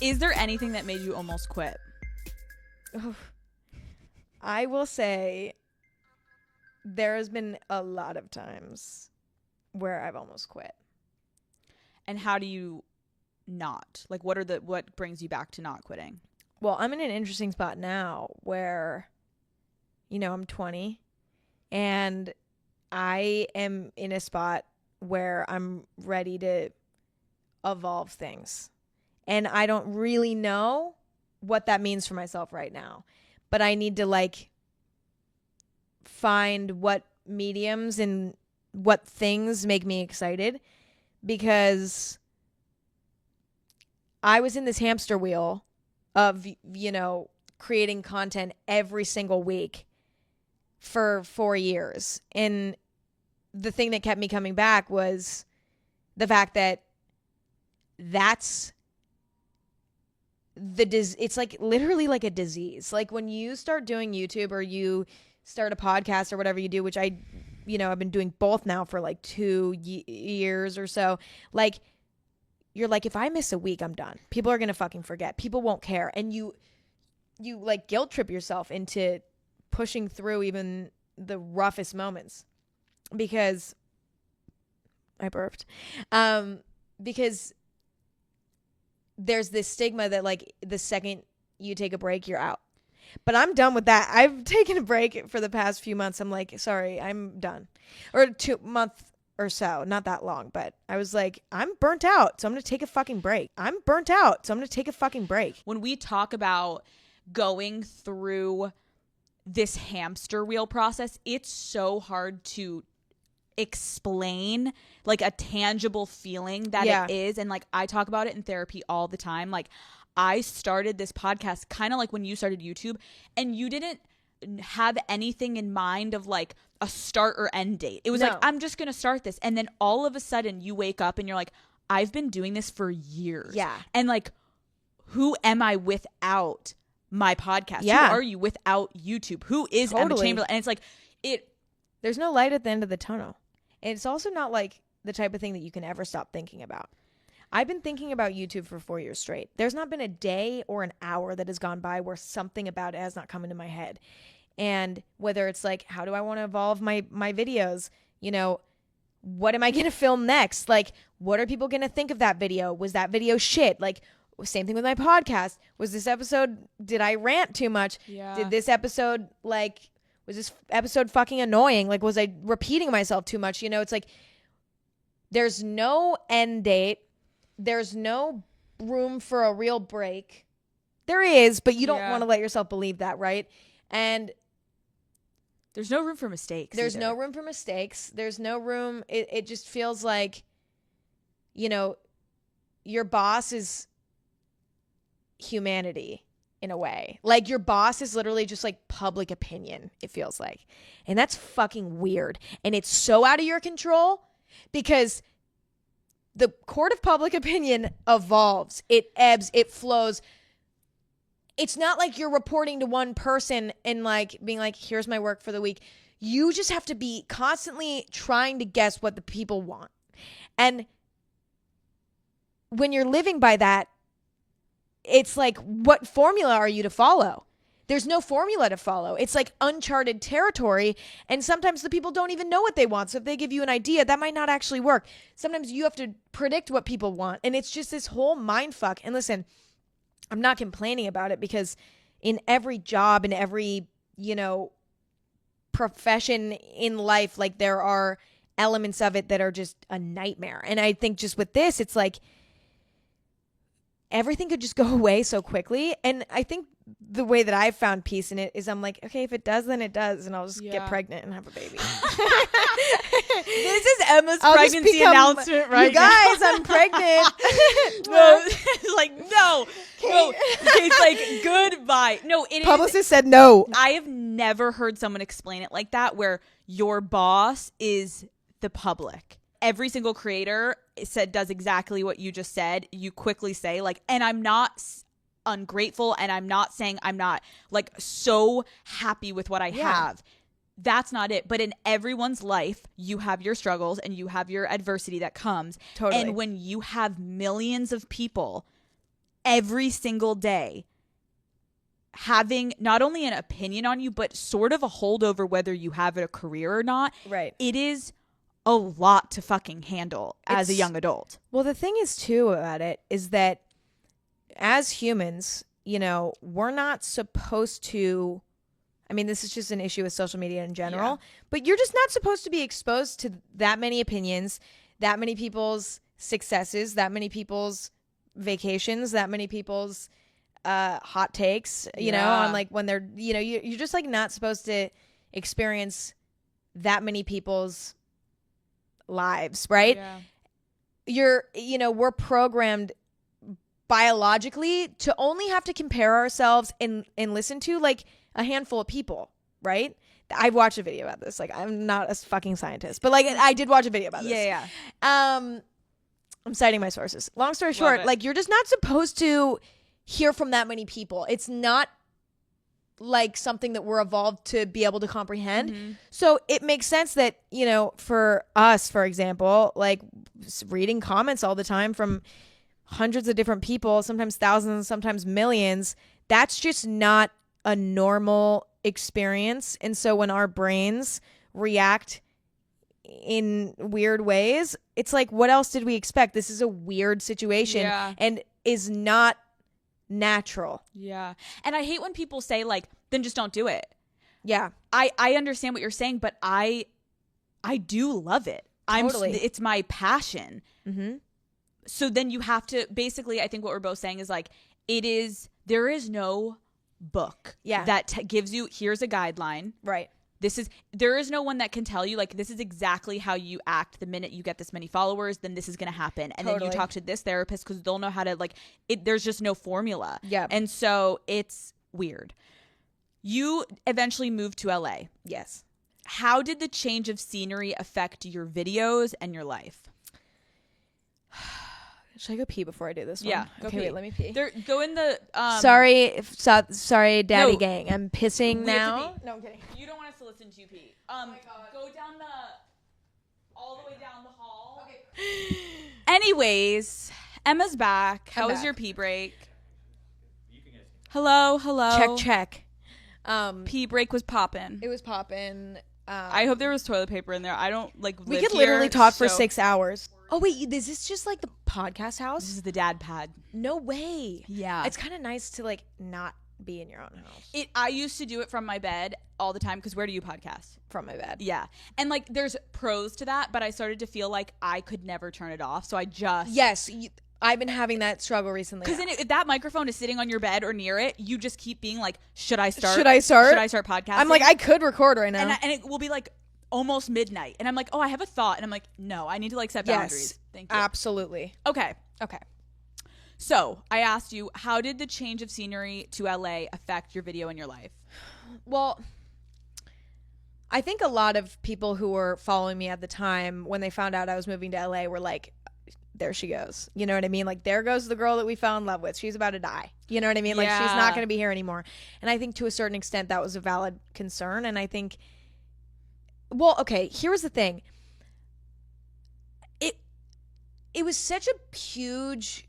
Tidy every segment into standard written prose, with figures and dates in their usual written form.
Is there anything that made you almost quit? I will say there has been a lot of times where I've almost quit. And how do you not? Like, what brings you back to not quitting? Well, I'm in an interesting spot now where, I'm 20 and I am in a spot where I'm ready to evolve things. And I don't really know what that means for myself right now. But I need to find what mediums and what things make me excited, because I was in this hamster wheel of, creating content every single week for 4 years. And the thing that kept me coming back was the fact that that's it's like literally like a disease. Like when you start doing YouTube or you start a podcast or whatever you do, which I've been doing both now for like 2 years or so. Like, you're like, if I miss a week, I'm done. People are going to fucking forget. People won't care. And you like guilt trip yourself into pushing through even the roughest moments, because I burped. Because there's this stigma that like the second you take a break, you're out. But I'm done with that. I've taken a break for the past few months. I'm like, sorry, I'm done. Or 2 months or so, not that long, but I was like, I'm burnt out, so I'm going to take a fucking break. When we talk about going through this hamster wheel process, it's so hard to explain like a tangible feeling that it is. And like I talk about it in therapy all the time. Like I started this podcast kind of like when you started YouTube, and you didn't have anything in mind of like a start or end date. It was like, I'm just going to start this. And then all of a sudden you wake up and you're like, I've been doing this for years. Yeah. And like, who am I without my podcast? Yeah. Who are you without YouTube? Who is Emma Chamberlain? And it's like, there's no light at the end of the tunnel. And it's also not like the type of thing that you can ever stop thinking about. I've been thinking about YouTube for 4 years straight. There's not been a day or an hour that has gone by where something about it has not come into my head. And whether it's like, how do I want to evolve my videos? What am I going to film next? Like, what are people going to think of that video? Was that video shit? Like, same thing with my podcast. Was this episode, did I rant too much? Yeah. Did this episode, was this episode fucking annoying? Like, was I repeating myself too much? It's like, there's no end date. There's no room for a real break. There is, but you don't want to let yourself believe that, right? And there's no room for mistakes. There's no room for mistakes. There's no room. It just feels like, your boss is humanity in a way. Like your boss is literally just like public opinion, it feels like. And that's fucking weird. And it's so out of your control because the court of public opinion evolves. It ebbs. It flows. It's not like you're reporting to one person and like being like, here's my work for the week. You just have to be constantly trying to guess what the people want. And when you're living by that, it's like, what formula are you to follow? There's no formula to follow. It's like uncharted territory. And sometimes the people don't even know what they want. So if they give you an idea, that might not actually work. Sometimes you have to predict what people want. And it's just this whole mind fuck. And listen, I'm not complaining about it because in every job, in every, profession in life, like there are elements of it that are just a nightmare. And I think just with this, it's like everything could just go away so quickly. And I think the way that I've found peace in it is I'm like, okay, if it does, then it does. And I'll just get pregnant and have a baby. This is Emma's pregnancy announcement right now. You guys, I'm pregnant. No, no. It's like, goodbye. No, Publicist said no. I have never heard someone explain it like that, where your boss is the public. Every single creator does exactly what you just said. You quickly say like, and I'm not ungrateful, and I'm not saying I'm not like so happy with what I have. That's not it. But in everyone's life, you have your struggles and you have your adversity that comes. Totally. And when you have millions of people every single day having not only an opinion on you, but sort of a hold over whether you have a career or not. Right. It is a lot to fucking handle as a young adult. Well, the thing is too about it is that as humans, you know, we're not supposed to, I mean, this is just an issue with social media in general, but you're just not supposed to be exposed to that many opinions, that many people's successes, that many people's vacations, that many people's hot takes, you know, on like when they're, you know, you're just like not supposed to experience that many people's lives, right? We're programmed biologically to only have to compare ourselves and listen to like a handful of people, right? I've watched a video about this. Like, I'm not a fucking scientist, but like I did watch a video about this. Yeah. I'm citing my sources. Long story short, like you're just not supposed to hear from that many people. It's not like something that we're evolved to be able to comprehend. Mm-hmm. So it makes sense that, you know, for us, for example, like reading comments all the time from hundreds of different people, sometimes thousands, sometimes millions, that's just not a normal experience. And so when our brains react in weird ways, it's like, what else did we expect? This is a weird situation and is not natural. Yeah. And I hate when people say like, then just don't do it. Yeah. I understand what you're saying, but I do love it. Totally. It's my passion. Mm-hmm. So then you have to, basically, I think what we're both saying is like, there is no book that gives you, here's a guideline. Right. There is no one that can tell you like, this is exactly how you act the minute you get this many followers, then this is going to happen. And then you talk to this therapist because they'll know how to like, there's just no formula. Yeah. And so it's weird. You eventually moved to LA. Yes. How did the change of scenery affect your videos and your life? Should I go pee before I do this one? Yeah. Okay, wait, let me pee. Go in the... Sorry, daddy gang. I'm pissing now. No, I'm kidding. You don't want us to listen to you pee. Oh my God. Go down all the way down the hall. Okay. Anyways, Emma's back. How was your pee break? Hello. Check. Pee break was poppin'. It was poppin'. I hope there was toilet paper in there. I don't like live We could here, literally talk for 6 hours. Oh wait, is this just like the podcast house? This is the dad pad. No way. Yeah. It's kind of nice to like not be in your own house. I used to do it from my bed all the time because where do you podcast? From my bed. Yeah. And like there's pros to that, but I started to feel like I could never turn it off. So I just... Yes. I've been having that struggle recently. Because if that microphone is sitting on your bed or near it, you just keep being like, should I start podcasting? I'm like, I could record right now. And it will be like almost midnight. And I'm like, oh, I have a thought. And I'm like, no, I need to like set boundaries. Thank you. Absolutely. Okay. So I asked you, how did the change of scenery to LA affect your video and your life? Well, I think a lot of people who were following me at the time, when they found out I was moving to LA, were like, there she goes. You know what I mean? Like, there goes the girl that we fell in love with. She's about to die. You know what I mean? Like, she's not going to be here anymore. And I think to a certain extent that was a valid concern. And I think, well, okay, here's the thing. It was such a huge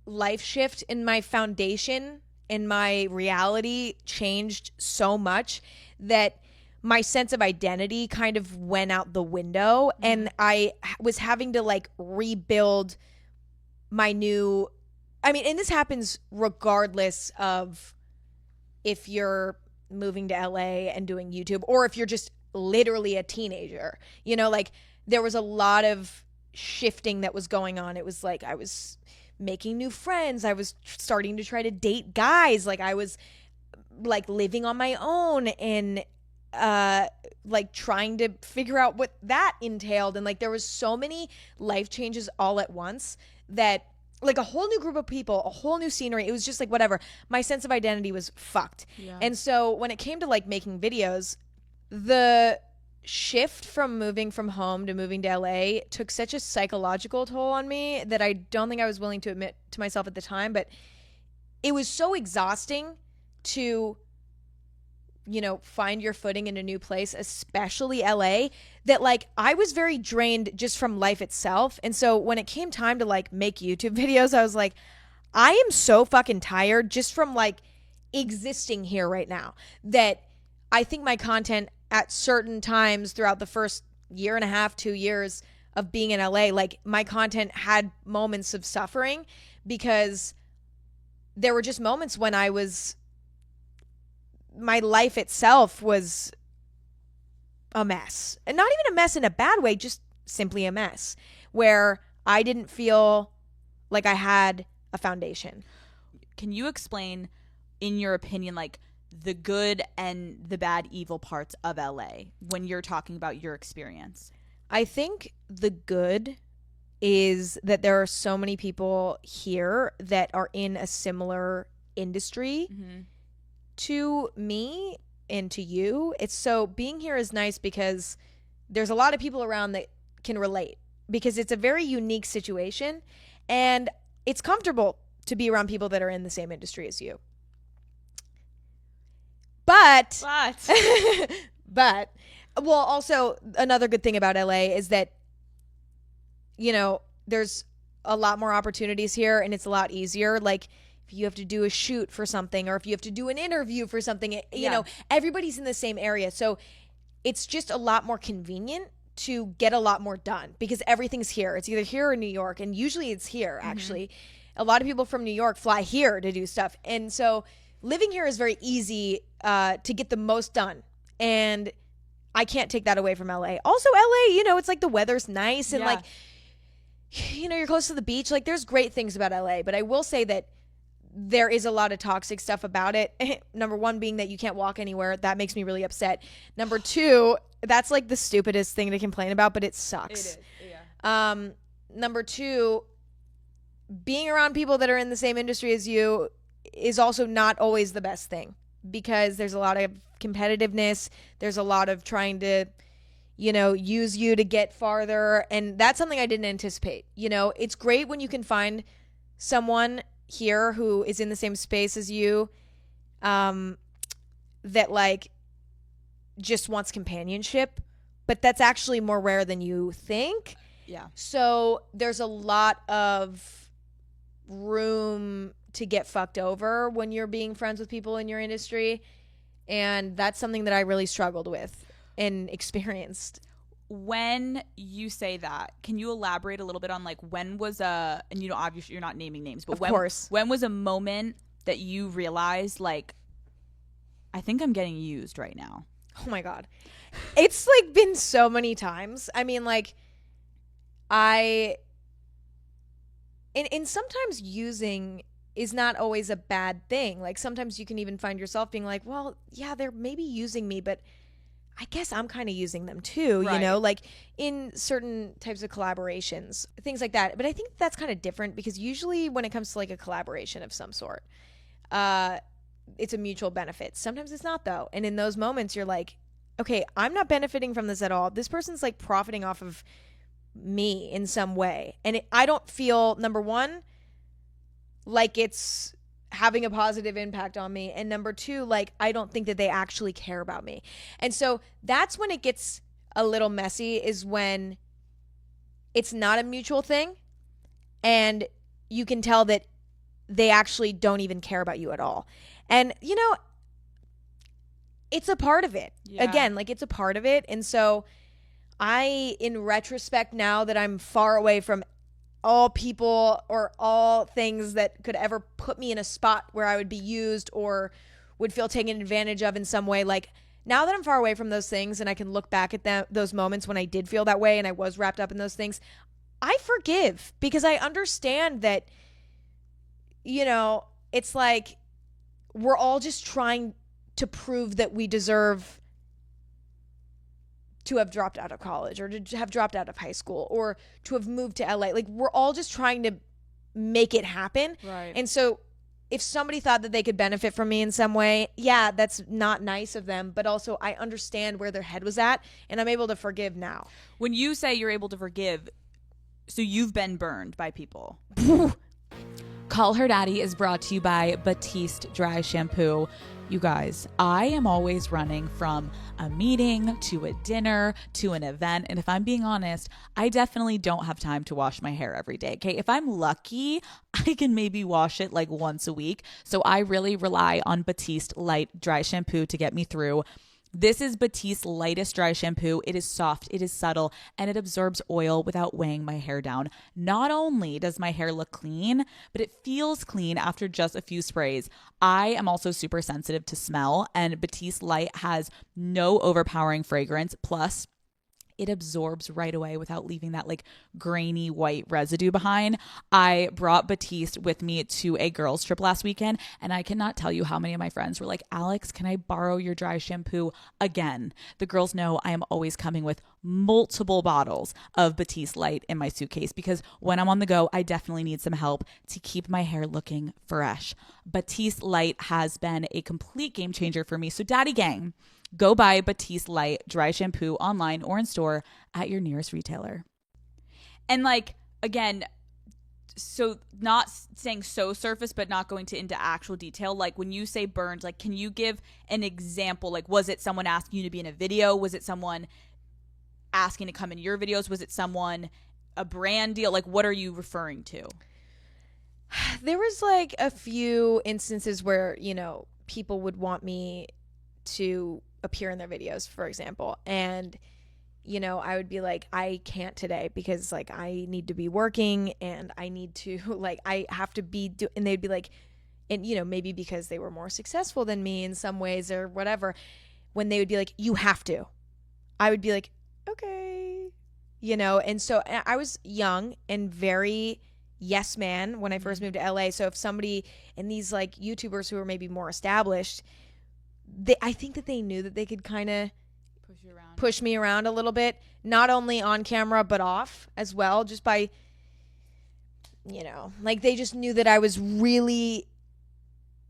life shift in my foundation, and my reality changed so much that my sense of identity kind of went out the window, and I was having to like rebuild my new, I mean, and this happens regardless of if you're moving to LA and doing YouTube or if you're just literally a teenager, you know, like there was a lot of shifting that was going on. It was like I was making new friends. I was starting to try to date guys. Like I was like living on my own and like trying to figure out what that entailed. And like there was so many life changes all at once that like a whole new group of people, a whole new scenery. It was just like whatever. My sense of identity was fucked. Yeah. And so when it came to like making videos, the shift from moving from home to moving to LA took such a psychological toll on me that I don't think I was willing to admit to myself at the time. But it was so exhausting to, you know, find your footing in a new place, especially LA, that like I was very drained just from life itself. And so when it came time to like make YouTube videos, I was like, I am so fucking tired just from like existing here right now that I think my content at certain times throughout the first year and a half, 2 years of being in LA, like my content had moments of suffering because there were just moments when my life itself was a mess. And not even a mess in a bad way, just simply a mess where I didn't feel like I had a foundation. Can you explain, in your opinion, like the good and the bad, evil parts of LA when you're talking about your experience? I think the good is that there are so many people here that are in a similar industry to me and to you. Being here is nice because there's a lot of people around that can relate because it's a very unique situation and it's comfortable to be around people that are in the same industry as you. But well, also another good thing about LA is that, you know, there's a lot more opportunities here and it's a lot easier. Like if you have to do a shoot for something or if you have to do an interview for something, you know, everybody's in the same area. So it's just a lot more convenient to get a lot more done because everything's here. It's either here or New York. And usually it's here, actually. A lot of people from New York fly here to do stuff. And so living here is very easy to get the most done. And I can't take that away from LA. Also, LA, you know, it's like the weather's nice and like, you know, you're close to the beach. Like there's great things about LA, but I will say that there is a lot of toxic stuff about it. Number one being that you can't walk anywhere. That makes me really upset. Number two, that's like the stupidest thing to complain about, but it sucks. It is, yeah. Number two, being around people that are in the same industry as you is also not always the best thing because there's a lot of competitiveness. There's a lot of trying to, you know, use you to get farther. And that's something I didn't anticipate. You know, it's great when you can find someone here who is in the same space as you, that like just wants companionship, but that's actually more rare than you think. Yeah. So there's a lot of room to get fucked over when you're being friends with people in your industry. And that's something that I really struggled with and experienced. When you say that, can you elaborate a little bit on like when was and you know, obviously you're not naming names, but when was a moment that you realized like, I think I'm getting used right now? Oh my God. It's like been so many times. I mean, like and sometimes using is not always a bad thing. Like sometimes you can even find yourself being like, well, yeah, they're maybe using me, but I guess I'm kind of using them too, you know, like in certain types of collaborations, things like that. But I think that's kind of different because usually when it comes to like a collaboration of some sort, it's a mutual benefit. Sometimes it's not though. And in those moments you're like, okay, I'm not benefiting from this at all. This person's like profiting off of me in some way. And I don't feel, number one, like it's having a positive impact on me, and number two, like I don't think that they actually care about me. And so that's when it gets a little messy, is when it's not a mutual thing and you can tell that they actually don't even care about you at all. And you know, it's a part of it. Again, like it's a part of it. And so I, in retrospect, now that I'm far away from all people or all things that could ever put me in a spot where I would be used or would feel taken advantage of in some way, like now that I'm far away from those things and I can look back at those moments when I did feel that way and I was wrapped up in those things, I forgive because I understand that, you know, it's like we're all just trying to prove that we deserve to have dropped out of college or to have dropped out of high school or to have moved to LA. Like we're all just trying to make it happen. Right. And so if somebody thought that they could benefit from me in some way, yeah, that's not nice of them. But also I understand where their head was at and I'm able to forgive now. When you say you're able to forgive, so you've been burned by people. Call Her Daddy is brought to you by Batiste Dry Shampoo. You guys, I am always running from a meeting to a dinner to an event. And if I'm being honest, I definitely don't have time to wash my hair every day. Okay. If I'm lucky, I can maybe wash it like once a week. So I really rely on Batiste Light Dry Shampoo to get me through. This is Batiste lightest dry shampoo. It is soft, it is subtle, and it absorbs oil without weighing my hair down. Not only does my hair look clean, but it feels clean after just a few sprays. I am also super sensitive to smell, and Batiste Light has no overpowering fragrance. Plus, it absorbs right away without leaving that like grainy white residue behind. I brought Batiste with me to a girls trip last weekend, and I cannot tell you how many of my friends were like, Alex, can I borrow your dry shampoo again? The girls know I am always coming with multiple bottles of Batiste Light in my suitcase because when I'm on the go, I definitely need some help to keep my hair looking fresh. Batiste Light has been a complete game changer for me. So Daddy Gang, go buy Batiste Light Dry Shampoo online or in store at your nearest retailer. And like, again, so not saying so surface, but not going into actual detail. Like when you say burns, like, can you give an example? Like, was it someone asking you to be in a video? Was it someone asking to come in your videos? Was it someone, a brand deal? Like, what are you referring to? There was like a few instances where, you know, people would want me to appear in their videos, for example, and you know, I would be like, I can't today because like I need to be working and I need to like I have to be and they'd be like, and you know, maybe because they were more successful than me in some ways or whatever, when they would be like, you have to, I would be like, okay, you know. And so I was young and very yes man when I first moved to LA. So if somebody, and these like YouTubers who are maybe more established, I think that they knew that they could kind of push me around a little bit, not only on camera but off as well, just by, you know, like they just knew that I was really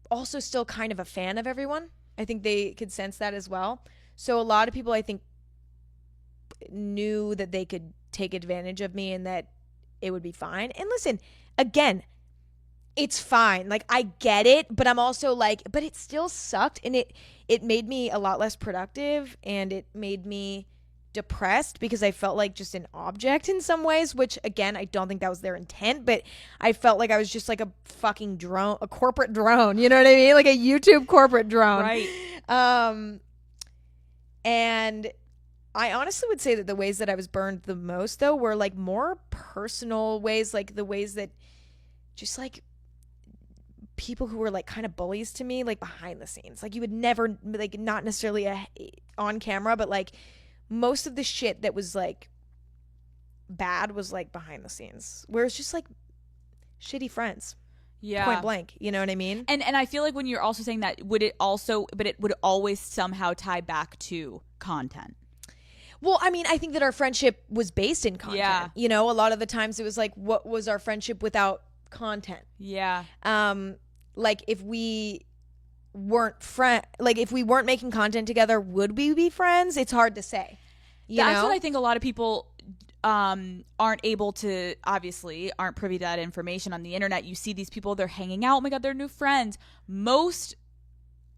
also still kind of a fan of everyone. I think they could sense that as well. So a lot of people, I think, knew that they could take advantage of me and that it would be fine. And listen, again, it's fine. Like, I get it, but I'm also like, but it still sucked. And it made me a lot less productive, and it made me depressed because I felt like just an object in some ways, which again, I don't think that was their intent, but I felt like I was just like a fucking drone, a corporate drone. You know what I mean? Like a YouTube corporate drone. Right. And I honestly would say that the ways that I was burned the most though were like more personal ways, like the ways that just like people who were like kind of bullies to me, like behind the scenes. Like you would never, like not necessarily on camera, but like most of the shit that was like bad was like behind the scenes, where it's just like shitty friends. Yeah. Point blank. You know what I mean? And I feel like when you're also saying that, would it also, but it would always somehow tie back to content. Well, I mean, I think that our friendship was based in content. Yeah. You know, a lot of the times it was like, what was our friendship without content? Yeah. Like if we weren't if we weren't making content together, would we be friends? It's hard to say. That's what I think a lot of people aren't able to, obviously aren't privy to that information on the internet. You see these people, they're hanging out. Oh my God, they're new friends. Most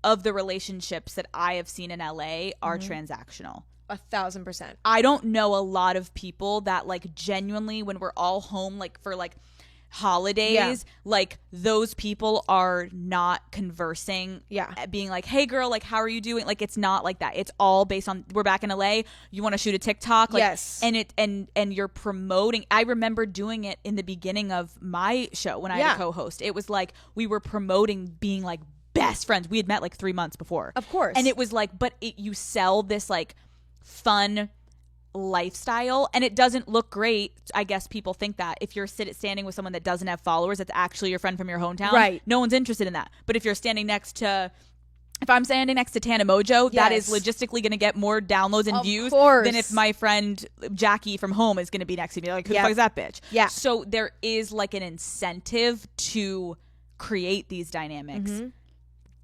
of the relationships that I have seen in LA are transactional. 1,000%. I don't know a lot of people that like genuinely, when we're all home, like for like holidays, like those people are not conversing, being like, hey girl, like how are you doing? Like it's not like that. It's all based on, we're back in LA, you want to shoot a TikTok, like, yes, and you're promoting. I remember doing it in the beginning of my show when I had a co-host. It was like we were promoting being like best friends. We had met like 3 months before, of course, and it was like, but you sell this like fun lifestyle, and it doesn't look great. I guess people think that if you're standing with someone that doesn't have followers, that's actually your friend from your hometown, right? No one's interested in that. But if you're standing next to, if I'm standing next to Tana Mojo, that is logistically going to get more downloads and views than if my friend Jackie from home is going to be next to me. Like, who the fuck is that bitch? Yeah. So there is like an incentive to create these dynamics,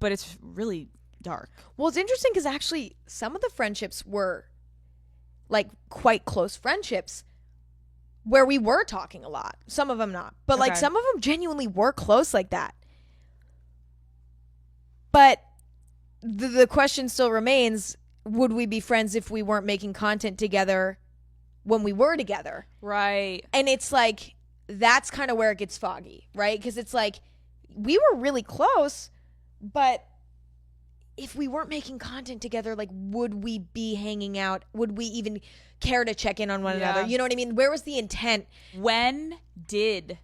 but it's really dark. Well, it's interesting because actually some of the friendships were like quite close friendships where we were talking a lot. Some of them not. But like some of them genuinely were close like that. But the question still remains, would we be friends if we weren't making content together when we were together? Right. And it's like, that's kind of where it gets foggy, right? Because it's like, we were really close, but if we weren't making content together, like, would we be hanging out? Would we even care to check in on one another? You know what I mean? Where was the intent? When did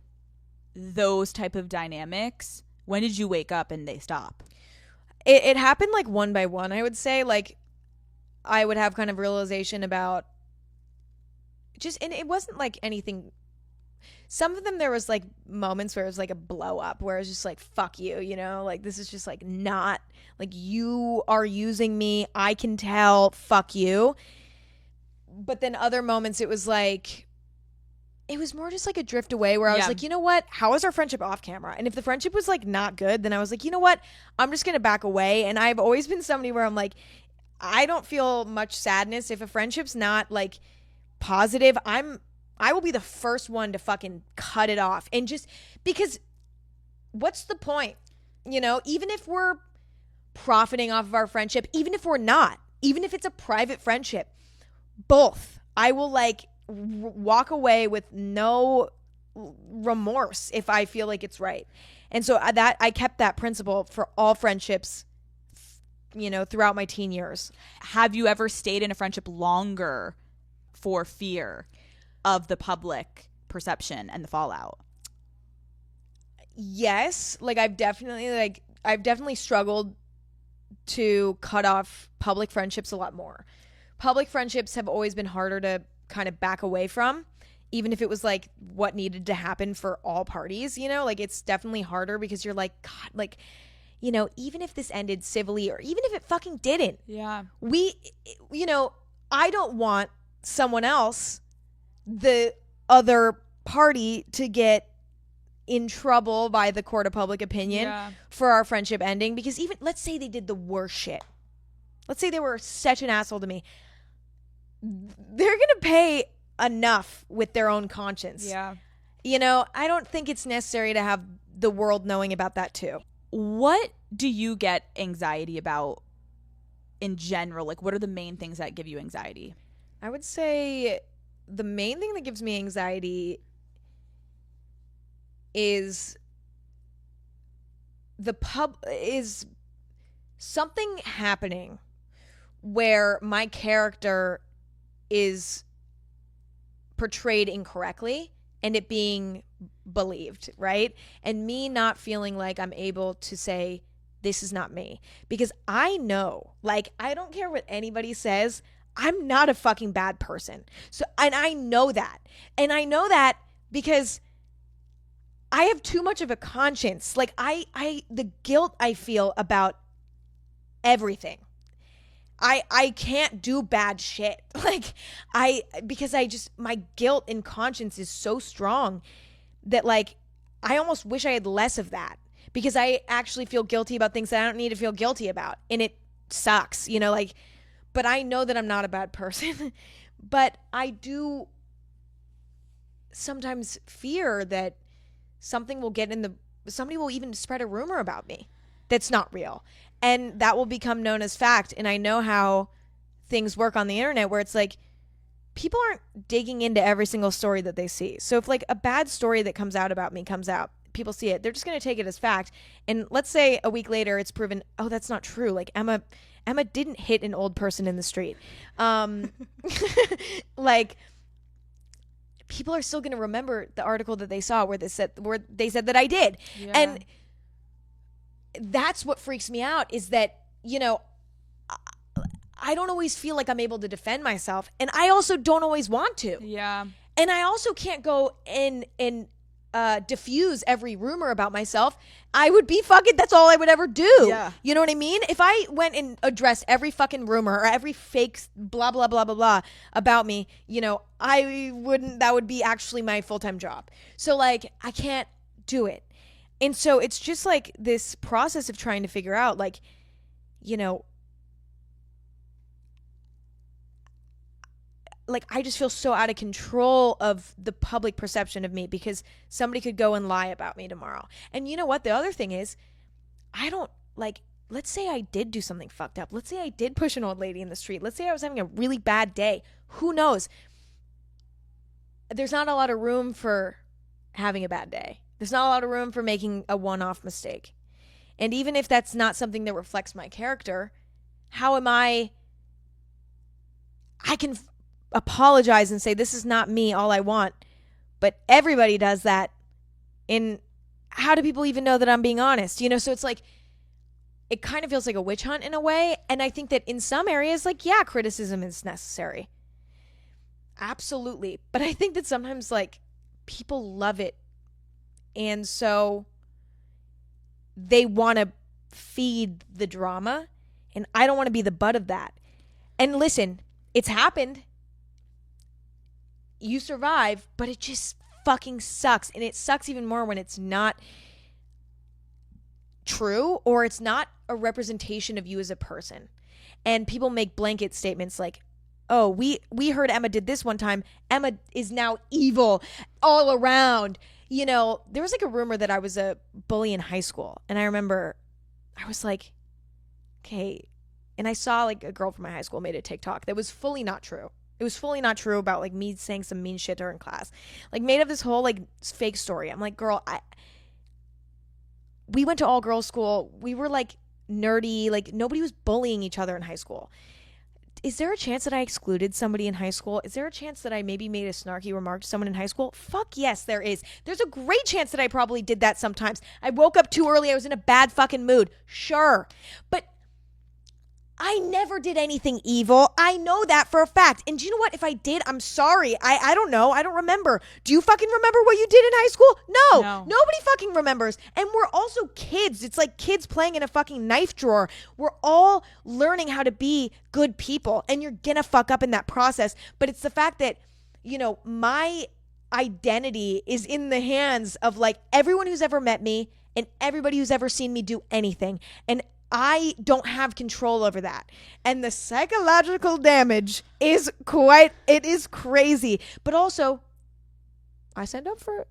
those type of dynamics, when did you wake up and they stop? It happened like one by one, I would say. Like, I would have kind of realization about just, and it wasn't like anything. Some of them, there was like moments where it was like a blow up, where it was just like, fuck you, you know, like, this is just like not, like, you are using me, I can tell, fuck you. But then other moments, it was like, it was more just like a drift away, where I was like, you know what, how is our friendship off camera? And if the friendship was like not good, then I was like, you know what, I'm just gonna back away. And I've always been somebody where I'm like, I don't feel much sadness if a friendship's not like positive. I will be the first one to fucking cut it off. And just because, what's the point? You know, even if we're profiting off of our friendship, even if we're not, even if it's a private friendship, both, I will like walk away with no remorse if I feel like it's right. And so I kept that principle for all friendships, you know, throughout my teen years. Have you ever stayed in a friendship longer for fear of the public perception and the fallout? Yes. Like, I've definitely struggled to cut off public friendships a lot more. Public friendships have always been harder to kind of back away from, even if it was like what needed to happen for all parties, you know, like, it's definitely harder because you're like, God, like, you know, even if this ended civilly, or even if it fucking didn't, you know, I don't want someone else, the other party, to get in trouble by the court of public opinion for our friendship ending. Because even, let's say they did the worst shit. Let's say they were such an asshole to me. They're going to pay enough with their own conscience. Yeah. You know, I don't think it's necessary to have the world knowing about that too. What do you get anxiety about in general? Like, what are the main things that give you anxiety? I would say the main thing that gives me anxiety is is something happening where my character is portrayed incorrectly and it being believed, right? And me not feeling like I'm able to say, this is not me. Because I know, like, I don't care what anybody says, I'm not a fucking bad person. So, and I know that. And I know that because I have too much of a conscience. Like, the guilt I feel about everything. I can't do bad shit. Like, because my guilt and conscience is so strong that, like, I almost wish I had less of that, because I actually feel guilty about things that I don't need to feel guilty about. And it sucks, you know, like, but I know that I'm not a bad person. But I do sometimes fear that somebody will even spread a rumor about me that's not real. And that will become known as fact. And I know how things work on the internet, where it's like, people aren't digging into every single story that they see. So if, like, a bad story that comes out about me comes out, people see it, they're just going to take it as fact. And let's say a week later it's proven, oh, that's not true. Like, Emma didn't hit an old person in the street. Like, people are still going to remember the article that they saw where they said that I did. Yeah. And that's what freaks me out, is that, you know, I don't always feel like I'm able to defend myself, and I also don't always want to. Yeah. And I also can't go and diffuse every rumor about myself. I would be fucking, that's all I would ever do. Yeah. You know what I mean? If I went and addressed every fucking rumor or every fake blah, blah, blah, blah, blah about me, you know, that would be actually my full-time job. So, like, I can't do it. And so it's just like this process of trying to figure out, like, you know, like, I just feel so out of control of the public perception of me, because somebody could go and lie about me tomorrow. And you know what? The other thing is, I don't, like, let's say I did do something fucked up. Let's say I did push an old lady in the street. Let's say I was having a really bad day. Who knows? There's not a lot of room for having a bad day. There's not a lot of room for making a one-off mistake. And even if that's not something that reflects my character, how am I can apologize and say, this is not me, all I want. But everybody does that. And how do people even know that I'm being honest? You know, so it's like, it kind of feels like a witch hunt in a way. And I think that in some areas, like, yeah, criticism is necessary. Absolutely. But I think that sometimes, like, people love it. And so they want to feed the drama. And I don't want to be the butt of that. And listen, it's happened. You survive, but it just fucking sucks. And it sucks even more when it's not true or it's not a representation of you as a person. And people make blanket statements like, oh, we heard Emma did this one time. Emma is now evil all around. You know, there was like a rumor that I was a bully in high school. And I remember I was like, okay. And I saw like a girl from my high school made a TikTok that was fully not true. It was fully not true about like me saying some mean shit to her in class. Like made up this whole like fake story. I'm like, girl, we went to all girls school. We were like nerdy. Like nobody was bullying each other in high school. Is there a chance that I excluded somebody in high school? Is there a chance that I maybe made a snarky remark to someone in high school? Fuck yes, there is. There's a great chance that I probably did that sometimes. I woke up too early. I was in a bad fucking mood. Sure. But I never did anything evil. I know that for a fact. And do you know what? If I did, I'm sorry. I don't know. I don't remember. Do you fucking remember what you did in high school? No. Nobody fucking remembers. And we're also kids. It's like kids playing in a fucking knife drawer. We're all learning how to be good people. And you're gonna fuck up in that process. But it's the fact that, you know, my identity is in the hands of like everyone who's ever met me and everybody who's ever seen me do anything. And I don't have control over that. And the psychological damage is it is crazy. But also, I signed up for it.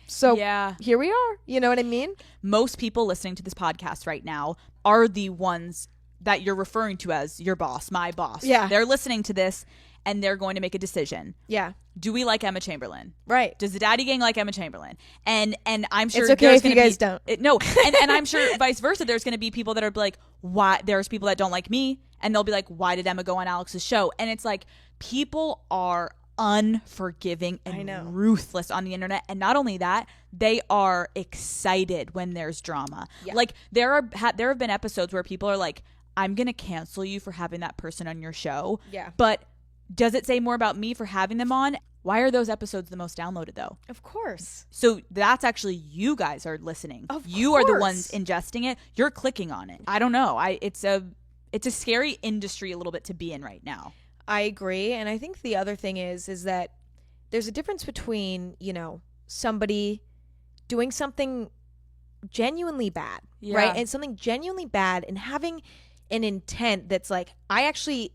So yeah, here we are. You know what I mean? Most people listening to this podcast right now are the ones that you're referring to as your boss, my boss. Yeah. They're listening to this and they're going to make a decision. Yeah. Do we like Emma Chamberlain? Right. Does the Daddy Gang like Emma Chamberlain? And I'm sure it's okay if you guys don't. No. And I'm sure vice versa. There's going to be people that are like, why? There's people that don't like me. And they'll be like, why did Emma go on Alex's show? And it's like, people are unforgiving and ruthless on the internet. And not only that, they are excited when there's drama. Yeah. Like there have been episodes where people are like, I'm going to cancel you for having that person on your show. Yeah. But does it say more about me for having them on? Why are those episodes the most downloaded though? Of course. So that's actually you guys are listening. You course. are the ones ingesting it. You're clicking on it. I don't know. It's a scary industry a little bit to be in right now. I agree. And I think the other thing is that there's a difference between, you know, somebody doing something genuinely bad, right? And something genuinely bad and having an intent that's like, I actually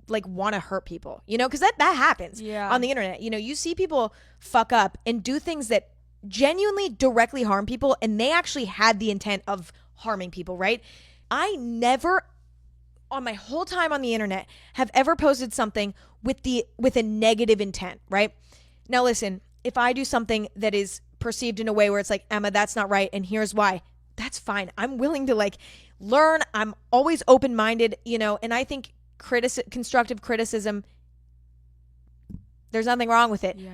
like want to hurt people, you know, because that happens on the internet. You know, you see people fuck up and do things that genuinely directly harm people, and they actually had the intent of harming people, right? I never on my whole time on the internet have ever posted something with a negative intent, right? Now listen, if I do something that is perceived in a way where it's like, Emma, that's not right, and here's why, that's fine. I'm willing to like learn. I'm always open-minded, you know, and I think constructive criticism, there's nothing wrong with it. Yeah.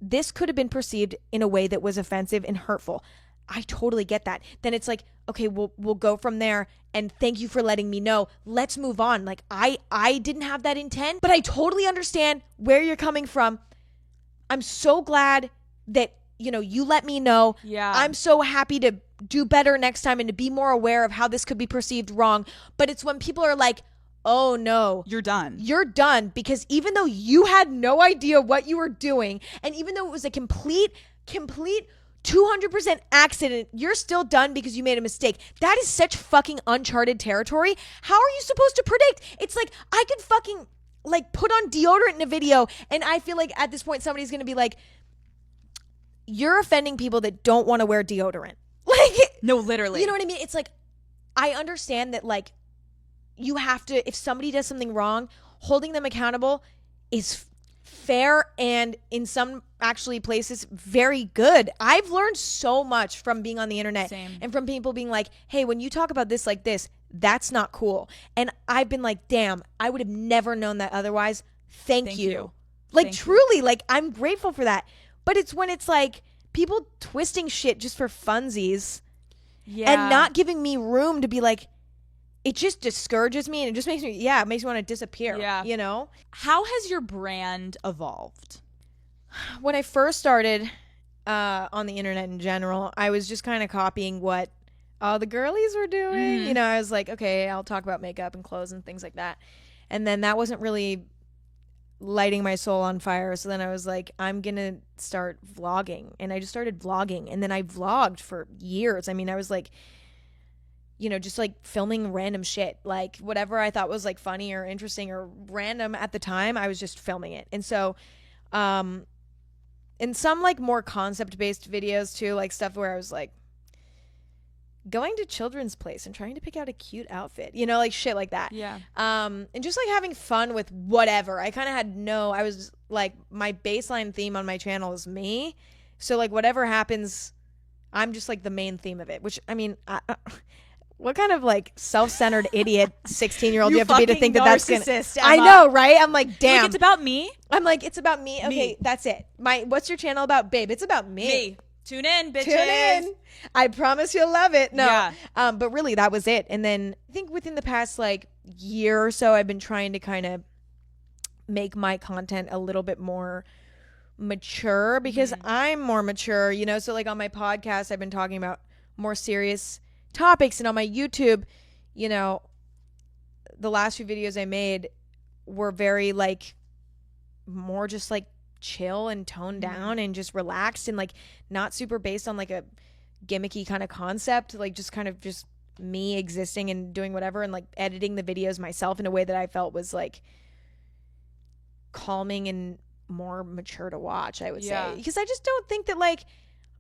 This could have been perceived in a way that was offensive and hurtful. I totally get that. Then it's like, okay, we'll go from there, and thank you for letting me know. Let's move on. Like I didn't have that intent, but I totally understand where you're coming from. I'm so glad that, you know, you let me know. Yeah. I'm so happy to do better next time and to be more aware of how this could be perceived wrong. But it's when people are like, oh no, you're done. You're done, because even though you had no idea what you were doing, and even though it was a complete 200% accident, you're still done because you made a mistake. That is such fucking uncharted territory. How are you supposed to predict? It's like, I could fucking like put on deodorant in a video, and I feel like at this point somebody's gonna be like, you're offending people that don't want to wear deodorant. Like, no, literally. You know what I mean? It's like, I understand that, like, you have to, if somebody does something wrong, holding them accountable is fair, and in some actually places very good. I've learned so much from being on the internet. Same. And from people being like, hey, when you talk about this like this, that's not cool. And I've been like, damn, I would have never known that otherwise. Thank you. Like, Thank truly, like, I'm grateful for that. But it's when it's like people twisting shit just for funsies and not giving me room to be like, it just discourages me, and it just makes me, it makes me want to disappear. Yeah. You know? How has your brand evolved? When I first started on the internet in general, I was just kind of copying what all the girlies were doing. Mm-hmm. You know, I was like, okay, I'll talk about makeup and clothes and things like that. And then that wasn't really lighting my soul on fire. So then I was like, I'm going to start vlogging. And I just started vlogging. And then I vlogged for years. I mean, I was like, you know, just like filming random shit, like whatever I thought was like funny or interesting or random at the time, I was just filming it. And so, in some like more concept based videos too, like stuff where I was like going to Children's Place and trying to pick out a cute outfit, you know, like shit like that. Yeah. And just like having fun with whatever. I kind of I was like, my baseline theme on my channel is me. So like whatever happens, I'm just like the main theme of it, which I mean, what kind of like self-centered idiot 16-year-old do you have to be to think that that's gonna... I know, right? I'm like, damn. Like, it's about me? I'm like, it's about me? Okay, that's it. What's your channel about, babe? It's about me. Me. Tune in, bitches. Tune in. I promise you'll love it. No. Yeah. But really, that was it. And then I think within the past like year or so, I've been trying to kind of make my content a little bit more mature, because I'm more mature, you know? So like on my podcast, I've been talking about more serious topics, and on my YouTube, you know, the last few videos I made were very like more just like chill and toned down and just relaxed, and like not super based on like a gimmicky kind of concept, like just kind of just me existing and doing whatever, and like editing the videos myself in a way that I felt was like calming and more mature to watch, I would say. Because I just don't think that like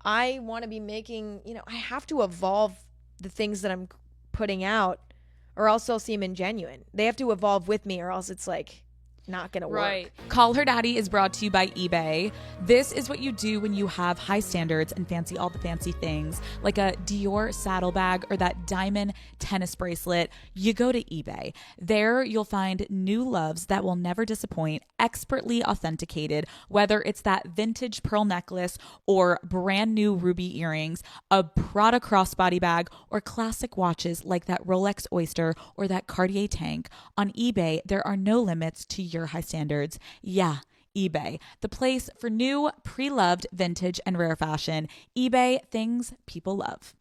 I want to be making, you know, I have to evolve the things that I'm putting out, or else they'll seem ingenuine. They have to evolve with me, or else it's like not gonna work. Call Her Daddy is brought to you by eBay. This is what you do when you have high standards and fancy all the fancy things, like a Dior saddlebag or that diamond tennis bracelet. You go to eBay. There you'll find new loves that will never disappoint, expertly authenticated, whether it's that vintage pearl necklace or brand new ruby earrings, a Prada crossbody bag, or classic watches like that Rolex Oyster or that Cartier tank. On eBay, there are no limits to your high standards. Yeah, eBay, the place for new, pre-loved vintage and rare fashion. eBay, things people love.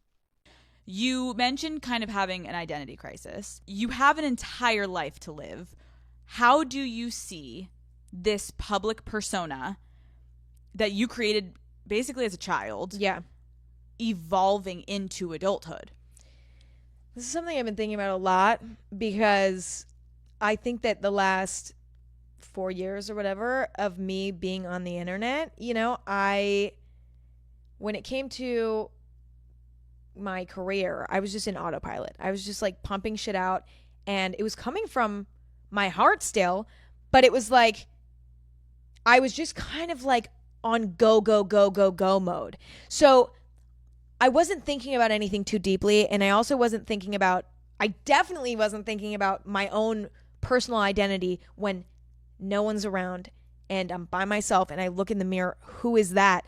You mentioned kind of having an identity crisis. You have an entire life to live. How do you see this public persona that you created basically as a child evolving into adulthood? This is something I've been thinking about a lot, because I think that the last 4 years or whatever of me being on the internet, you know, when it came to my career, I was just in autopilot. I was just like pumping shit out, and it was coming from my heart still, but it was like I was just kind of like on go mode. So I wasn't thinking about anything too deeply, and I definitely wasn't thinking about my own personal identity when no one's around and I'm by myself and I look in the mirror. Who is that?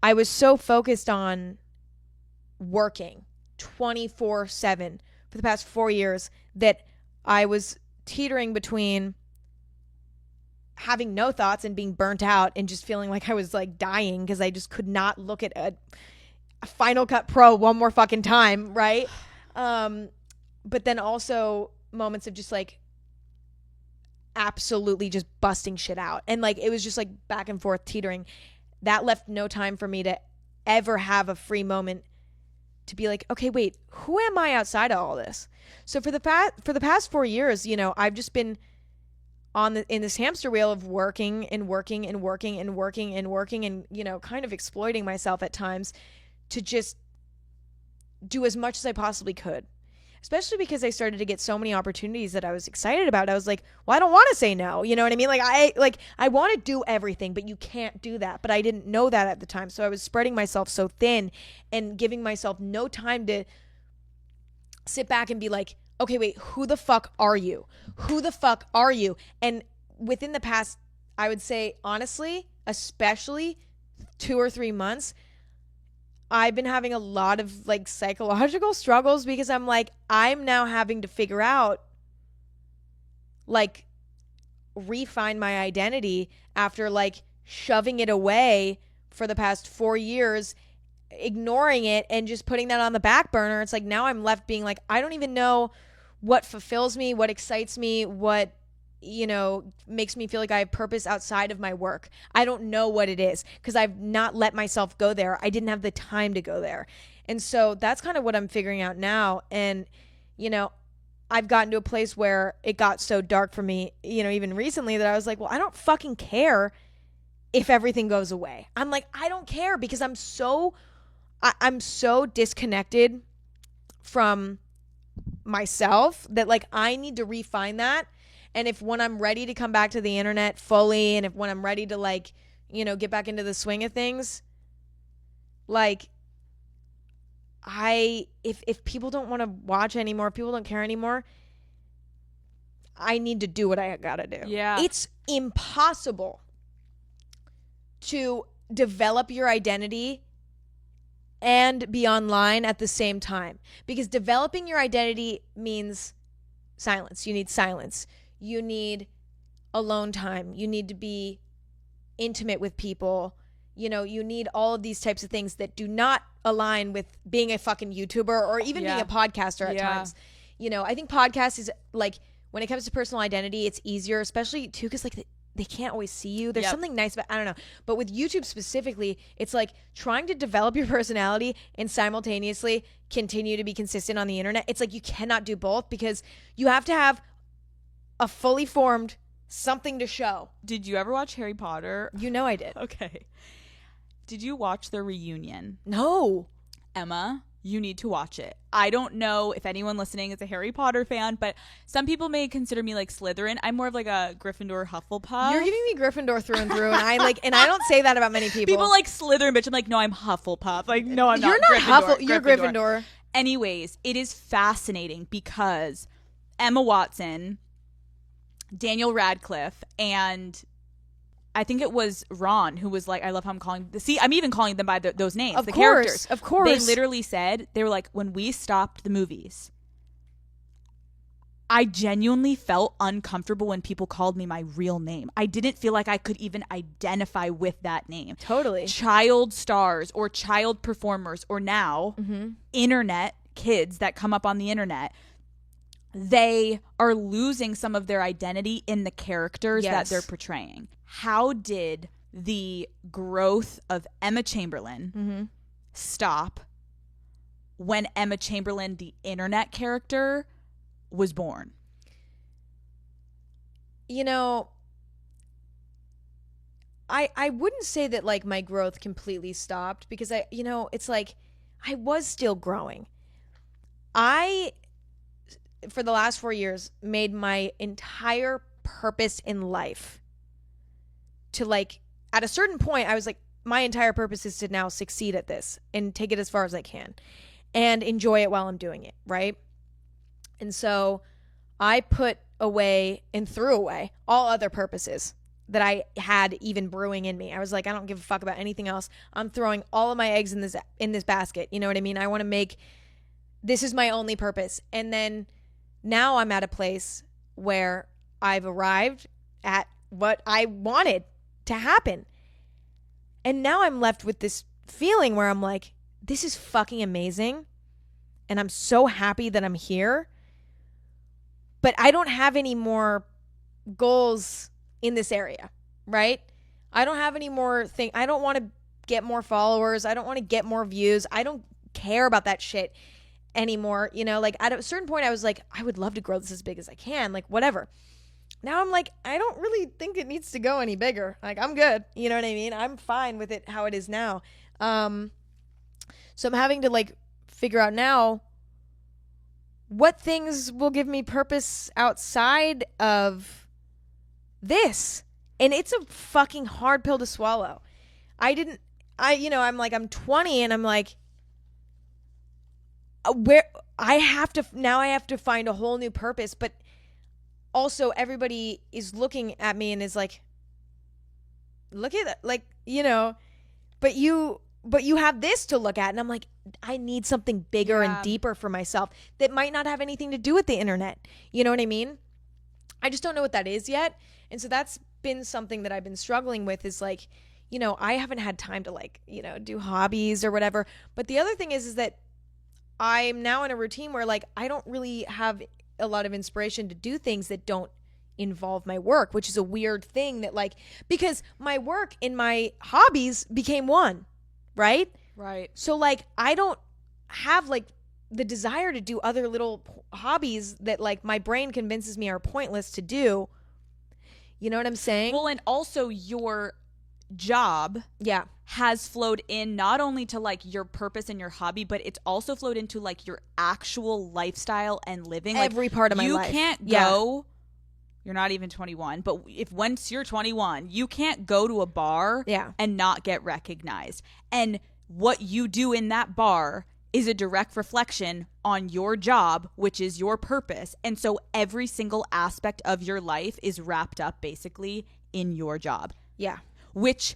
I was so focused on working 24/7 for the past 4 years that I was teetering between having no thoughts and being burnt out and just feeling like I was like dying because I just could not look at a Final Cut Pro one more fucking time, right? But then also moments of just like absolutely just busting shit out, and like it was just like back and forth teetering. That left no time for me to ever have a free moment to be like, okay, wait, who am I outside of all this? So for the past 4 years, you know, I've just been in this hamster wheel of working and working and working and working and working and, you know, kind of exploiting myself at times to just do as much as I possibly could. Especially because I started to get so many opportunities that I was excited about. I was like, well, I don't want to say no. You know what I mean? I want to do everything, but you can't do that. But I didn't know that at the time. So I was spreading myself so thin and giving myself no time to sit back and be like, okay, wait, who the fuck are you? Who the fuck are you? And within the past, I would say, honestly, especially 2 or 3 months, I've been having a lot of like psychological struggles because I'm like, I'm now having to figure out, like, refine my identity after like shoving it away for the past 4 years, ignoring it and just putting that on the back burner. It's like now I'm left being like, I don't even know what fulfills me, what excites me, what, you know, makes me feel like I have purpose outside of my work. I don't know what it is because I've not let myself go there. I didn't have the time to go there. And so that's kind of what I'm figuring out now. And, you know, I've gotten to a place where it got so dark for me, you know, even recently that I was like, well, I don't fucking care if everything goes away. I'm like, I don't care because I'm so disconnected from myself that like I need to refine that. And if when I'm ready to come back to the internet fully, and when I'm ready to like, you know, get back into the swing of things, like if people don't want to watch anymore, if people don't care anymore, I need to do what I gotta do. Yeah. It's impossible to develop your identity and be online at the same time, because developing your identity means silence. You need silence. You need alone time. You need to be intimate with people. You know, you need all of these types of things that do not align with being a fucking YouTuber or even being a podcaster at times. You know, I think podcast is like, when it comes to personal identity, it's easier, especially too, because like they can't always see you. There's something nice about, I don't know. But with YouTube specifically, it's like trying to develop your personality and simultaneously continue to be consistent on the internet. It's like you cannot do both because you have to have a fully formed something to show. Did you ever watch Harry Potter? You know I did. Okay. Did you watch the reunion? No. Emma, you need to watch it. I don't know if anyone listening is a Harry Potter fan, but some people may consider me like Slytherin. I'm more of like a Gryffindor Hufflepuff. You're giving me Gryffindor through and through, and I don't say that about many people. People like Slytherin, bitch. I'm like, no, I'm Hufflepuff. Like, no, I'm not. You're not Gryffindor. You're Gryffindor. Anyways, it is fascinating because Emma Watson, Daniel Radcliffe, and I think it was Ron who was like, I love how I'm calling. See, I'm even calling them by those names. Of the course, characters. of course. They literally said, they were like, when we stopped the movies, I genuinely felt uncomfortable when people called me my real name. I didn't feel like I could even identify with that name. Totally. Child stars or child performers, or now internet kids that come up on the internet, they are losing some of their identity in the characters that they're portraying. How did the growth of Emma Chamberlain stop when Emma Chamberlain, the internet character, was born? You know, I wouldn't say that like my growth completely stopped, because it's like I was still growing. For the last 4 years, made my entire purpose in life to, like, at a certain point, I was like, my entire purpose is to now succeed at this and take it as far as I can and enjoy it while I'm doing it, right? And so I put away and threw away all other purposes that I had even brewing in me. I was like, I don't give a fuck about anything else. I'm throwing all of my eggs in this basket. You know what I mean? I want to make, this is my only purpose. And then now I'm at a place where I've arrived at what I wanted to happen. And now I'm left with this feeling where I'm like, this is fucking amazing. And I'm so happy that I'm here. But I don't have any more goals in this area, right? I don't have any more I don't want to get more followers. I don't want to get more views. I don't care about that shit anymore. You know, like at a certain point I was like, I would love to grow this as big as I can, like whatever. Now I'm like, I don't really think it needs to go any bigger. Like, I'm good. You know what I mean? I'm fine with it how it is now. So I'm having to like figure out now what things will give me purpose outside of this. And it's a fucking hard pill to swallow. I'm like, I'm 20 and I'm like, where I have to find a whole new purpose. But also everybody is looking at me and is like, look at that, like, but you have this to look at. And I'm like, I need something bigger and deeper for myself that might not have anything to do with the internet. You know what I mean? I just don't know what that is yet. And so that's been something that I've been struggling with, is like, I haven't had time to like, do hobbies or whatever. But the other thing is that I'm now in a routine where like I don't really have a lot of inspiration to do things that don't involve my work, which is a weird thing that like, because my work and my hobbies became one, right? Right. So like I don't have like the desire to do other little hobbies that like my brain convinces me are pointless to do. You know what I'm saying? Well, and also your job has flowed in not only to like your purpose and your hobby, but it's also flowed into like your actual lifestyle and living. Every part of my life. You can't go, you're not even 21, but once you're 21, you can't go to a bar and not get recognized. And what you do in that bar is a direct reflection on your job, which is your purpose. And so every single aspect of your life is wrapped up basically in your job. Yeah. Which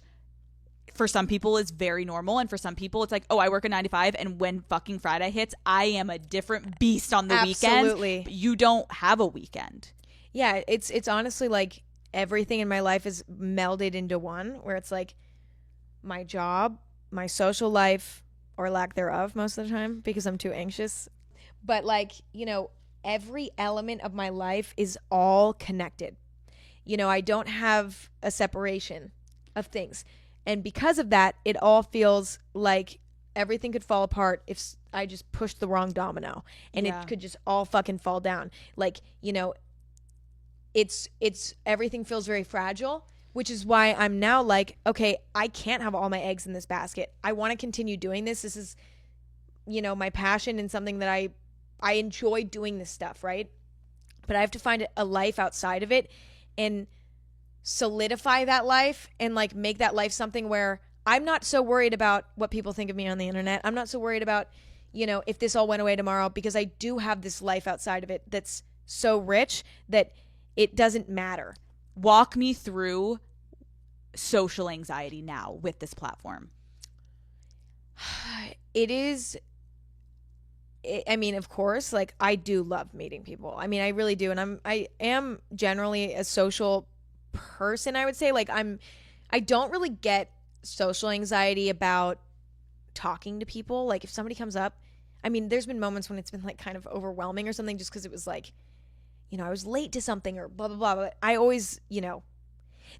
for some people is very normal. And for some people it's like, oh, I work a 9 to 5. And when fucking Friday hits, I am a different beast on the weekend. Absolutely. You don't have a weekend. Yeah. It's honestly like everything in my life is melded into one, where it's like my job, my social life, or lack thereof most of the time because I'm too anxious. But like, every element of my life is all connected. I don't have a separation of things. And because of that, it all feels like everything could fall apart if I just pushed the wrong domino, and it could just all fucking fall down. Like, it's everything feels very fragile, which is why I'm now like, okay, I can't have all my eggs in this basket. I want to continue doing this. This is, my passion and something that I enjoy doing this stuff, right? But I have to find a life outside of it and solidify that life and like make that life something where I'm not so worried about what people think of me on the internet. I'm not so worried about, if this all went away tomorrow, because I do have this life outside of it that's so rich that it doesn't matter. Walk me through social anxiety now with this platform. I mean, of course, like I do love meeting people. I mean, I really do. And I am generally a social person, I would say. Like I don't really get social anxiety about talking to people. Like if somebody comes up, I mean, there's been moments when it's been like kind of overwhelming or something, just because it was like, I was late to something or blah, blah, blah. But I always, the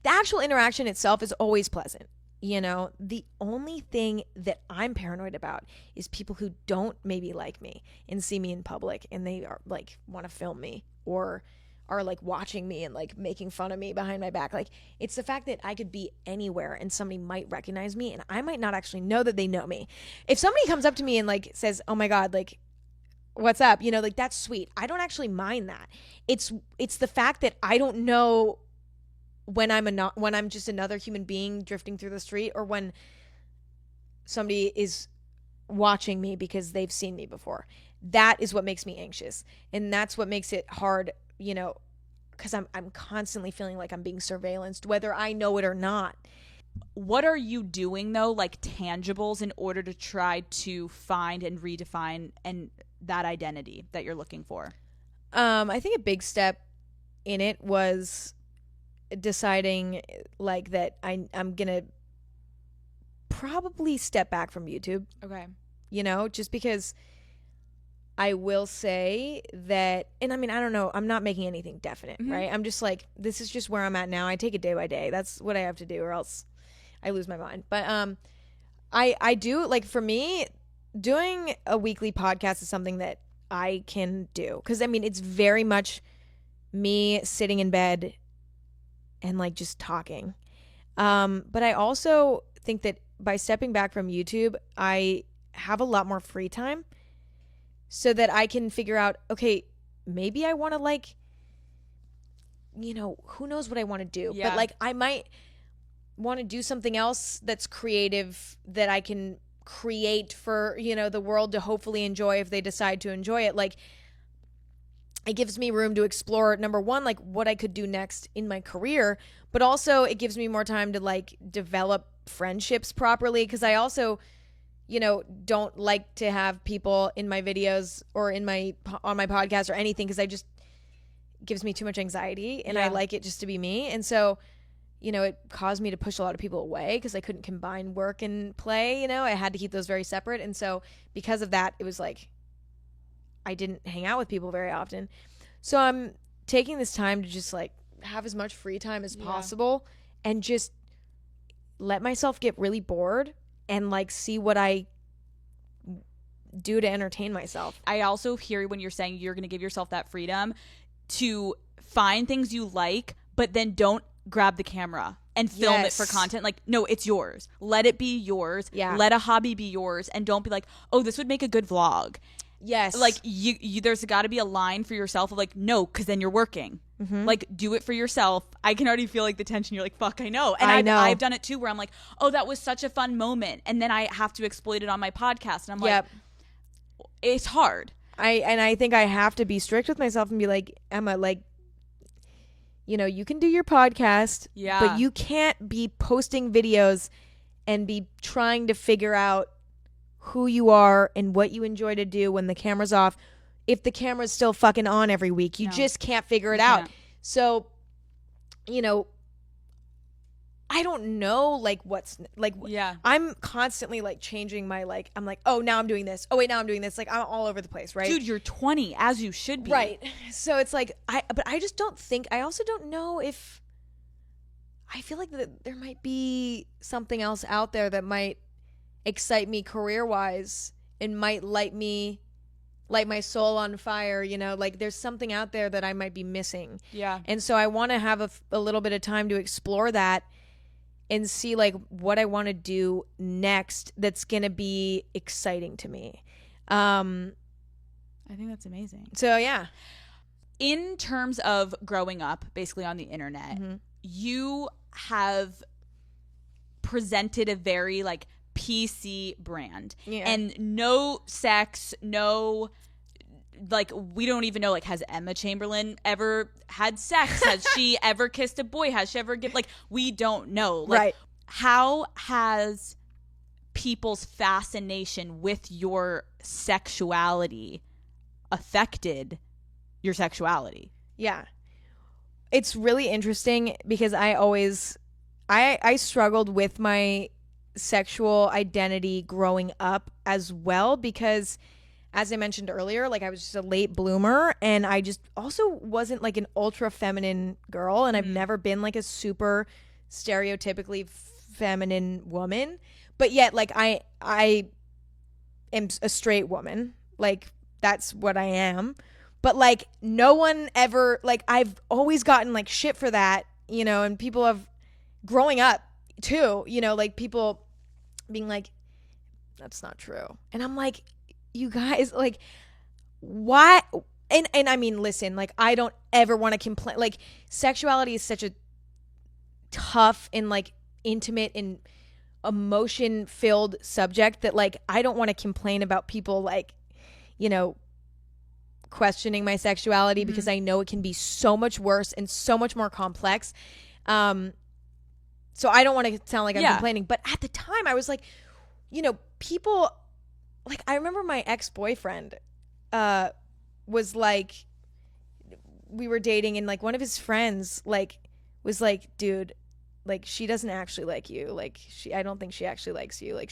actual interaction itself is always pleasant. The only thing that I'm paranoid about is people who don't maybe like me and see me in public and they are like want to film me or are like watching me and like making fun of me behind my back. Like it's the fact that I could be anywhere and somebody might recognize me and I might not actually know that they know me. If somebody comes up to me and like says, "Oh my God, like what's up?" Like that's sweet. I don't actually mind that. It's the fact that I don't know when I'm just another human being drifting through the street, or when somebody is watching me because they've seen me before. That is what makes me anxious, and that's what makes it hard, because I'm constantly feeling like I'm being surveillanced, whether I know it or not. What are you doing though, like tangibles, in order to try to find and redefine and that identity that you're looking for? I think a big step in it was deciding like that I'm gonna probably step back from YouTube. Okay. Just because I will say that, and I mean, I don't know, I'm not making anything definite, right? I'm just like, this is just where I'm at now. I take it day by day. That's what I have to do, or else I lose my mind. But I do, like, for me, doing a weekly podcast is something that I can do, because I mean, it's very much me sitting in bed and like just talking. But I also think that by stepping back from YouTube, I have a lot more free time. so that I can figure out, okay, maybe I want to like, you know, who knows what I want to do, Yeah. but like I might want to do something else that's creative that I can create for, you know, the world to hopefully enjoy if they decide to enjoy it. Like, it gives me room to explore, number one, like what I could do next in my career, but also it gives me more time to like develop friendships properly, because I also, you know, don't like to have people in my videos or on my podcast or anything, because I just gives me too much anxiety, and I like it just to be me. And so, you know, it caused me to push a lot of people away because I couldn't combine work and play, you know, I had to keep those very separate. And so because of that, it was like I didn't hang out with people very often. So I'm taking this time to just like have as much free time as possible and just let myself get really bored and like see what I do to entertain myself. I also hear when you're saying you're going to give yourself that freedom to find things you like, but then don't grab the camera and film it for content. Like, no, it's yours. Let it be yours. Yeah. Let a hobby be yours, and don't be like, oh, this would make a good vlog. Yes. Like, you there's got to be a line for yourself of like, no, because then you're working. Mm-hmm. Like, do it for yourself. I can already feel like the tension. You're like, fuck, I know. And I've done it too, where I'm like, oh, that was such a fun moment, and then I have to exploit it on my podcast, and I'm like, it's hard. I think I have to be strict with myself and be like, Emma, like, you know, you can do your podcast, but you can't be posting videos and be trying to figure out who you are and what you enjoy to do when the camera's off. If the camera's still fucking on every week, you just can't figure it out. So, you know, I don't know, like, what's, like, I'm constantly, like, changing my, like, I'm like, oh, now I'm doing this. Oh, wait, now I'm doing this. Like, I'm all over the place, right? Dude, you're 20, as you should be. Right. So it's like, but I just don't think, I also don't know if, I feel like there might be something else out there that might excite me career-wise and might light my soul on fire, you know? Like, there's something out there that I might be missing. Yeah. And so I want to have a little bit of time to explore that and see like what I want to do next that's going to be exciting to me. I think that's amazing. So yeah. In terms of growing up basically on the internet, you have presented a very like PC brand. And no sex, no, like, we don't even know, like, has Emma Chamberlain ever had sex? Has she ever kissed a boy? Has she ever given, like, we don't know. Like, how has people's fascination with your sexuality affected your sexuality? Yeah. It's really interesting because I struggled with my sexual identity growing up as well, because as I mentioned earlier, like, I was just a late bloomer, and I just also wasn't like an ultra feminine girl, and I've never been like a super stereotypically feminine woman, but yet like I am a straight woman, like that's what I am. But like no one ever, like, I've always gotten like shit for that, you know, and people have, growing up too, you know, like people being like, that's not true. And I'm like, you guys, like, why? And I mean, listen, like, I don't ever want to complain. Like, sexuality is such a tough and like intimate and emotion filled subject that like I don't want to complain about people like, you know, questioning my sexuality, because I know it can be so much worse and so much more complex. So I don't want to sound like I'm complaining, but at the time I was like, you know, people, like, I remember my ex-boyfriend was like, we were dating, and like one of his friends like was like, dude, like, she doesn't actually like you. Like, I don't think she actually likes you. Like,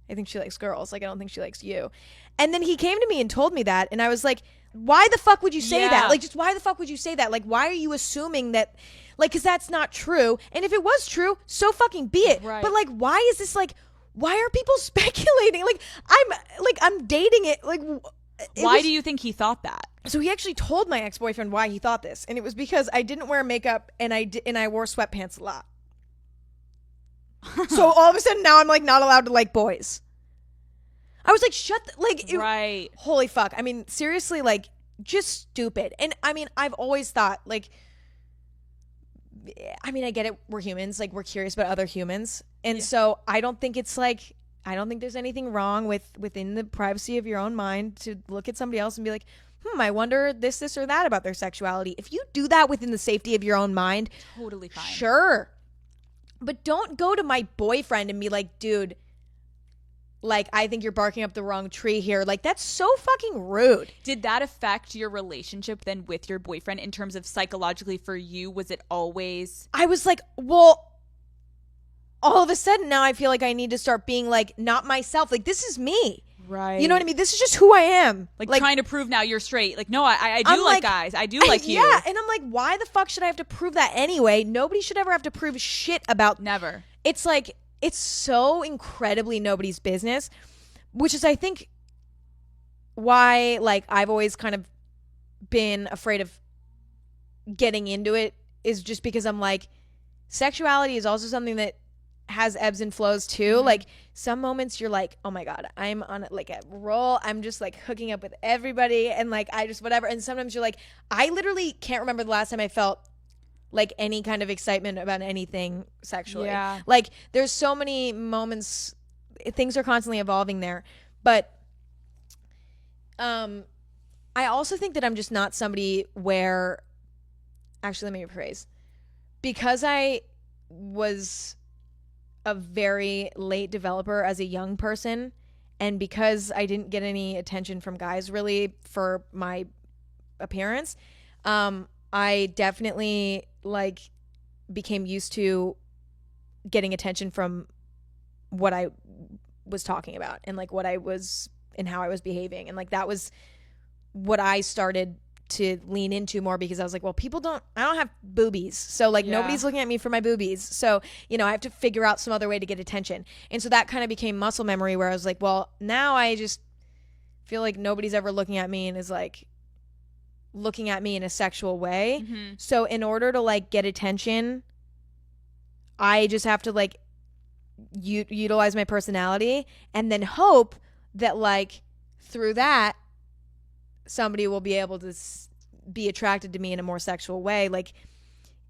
I think she likes girls. Like, I don't think she likes you. And then he came to me and told me that, and I was like, why the fuck would you say that? Like, just why the fuck would you say that? Like, why are you assuming that, like, because that's not true. And if it was true, so fucking be it. Right. But like, why is this like, why are people speculating? Like, I'm dating it. Like, why do you think he thought that? So he actually told my ex-boyfriend why he thought this, and it was because I didn't wear makeup and I wore sweatpants a lot. So all of a sudden now I'm like not allowed to like boys. I was like, shut right. Holy fuck. I mean, seriously, like, just stupid. And I mean, I've always thought, like, I mean, I get it. We're humans. Like, we're curious about other humans. And so I don't think it's like, I don't think there's anything wrong within the privacy of your own mind to look at somebody else and be like, I wonder this, or that about their sexuality. If you do that within the safety of your own mind, totally fine. Sure. But don't go to my boyfriend and be like, dude, like, I think you're barking up the wrong tree here. Like, that's so fucking rude. Did that affect your relationship then with your boyfriend in terms of psychologically for you? Was it always? I was like, well, all of a sudden now I feel like I need to start being like, not myself. Like, this is me. Right. You know what I mean? This is just who I am. Like trying to prove now you're straight. Like, no, I do like guys. I do like you. Yeah. And I'm like, why the fuck should I have to prove that anyway? Nobody should ever have to prove shit about. Never. It's like, it's so incredibly nobody's business, which is, I think, why, like, I've always kind of been afraid of getting into it, is just because I'm like, sexuality is also something that has ebbs and flows too. Mm-hmm. Like, some moments you're like, oh my God, I'm on like a roll. I'm just like hooking up with everybody and like, I just whatever. And sometimes you're like, I literally can't remember the last time I felt like any kind of excitement about anything sexually. Yeah. Like, there's so many moments, things are constantly evolving there. But I also think that I'm just not somebody where, actually, let me rephrase. Because I was a very late developer as a young person, and because I didn't get any attention from guys really for my appearance, I definitely like became used to getting attention from what I was talking about and like what I was and how I was behaving, and like that was what I started to lean into more, because I was like, well, I don't have boobies, so like nobody's looking at me for my boobies, so you know, I have to figure out some other way to get attention. And so that kind of became muscle memory, where I was like, well, now I just feel like nobody's ever looking at me and is like looking at me in a sexual way. Mm-hmm. So in order to like get attention, I just have to like utilize my personality and then hope that like through that somebody will be able to be attracted to me in a more sexual way, like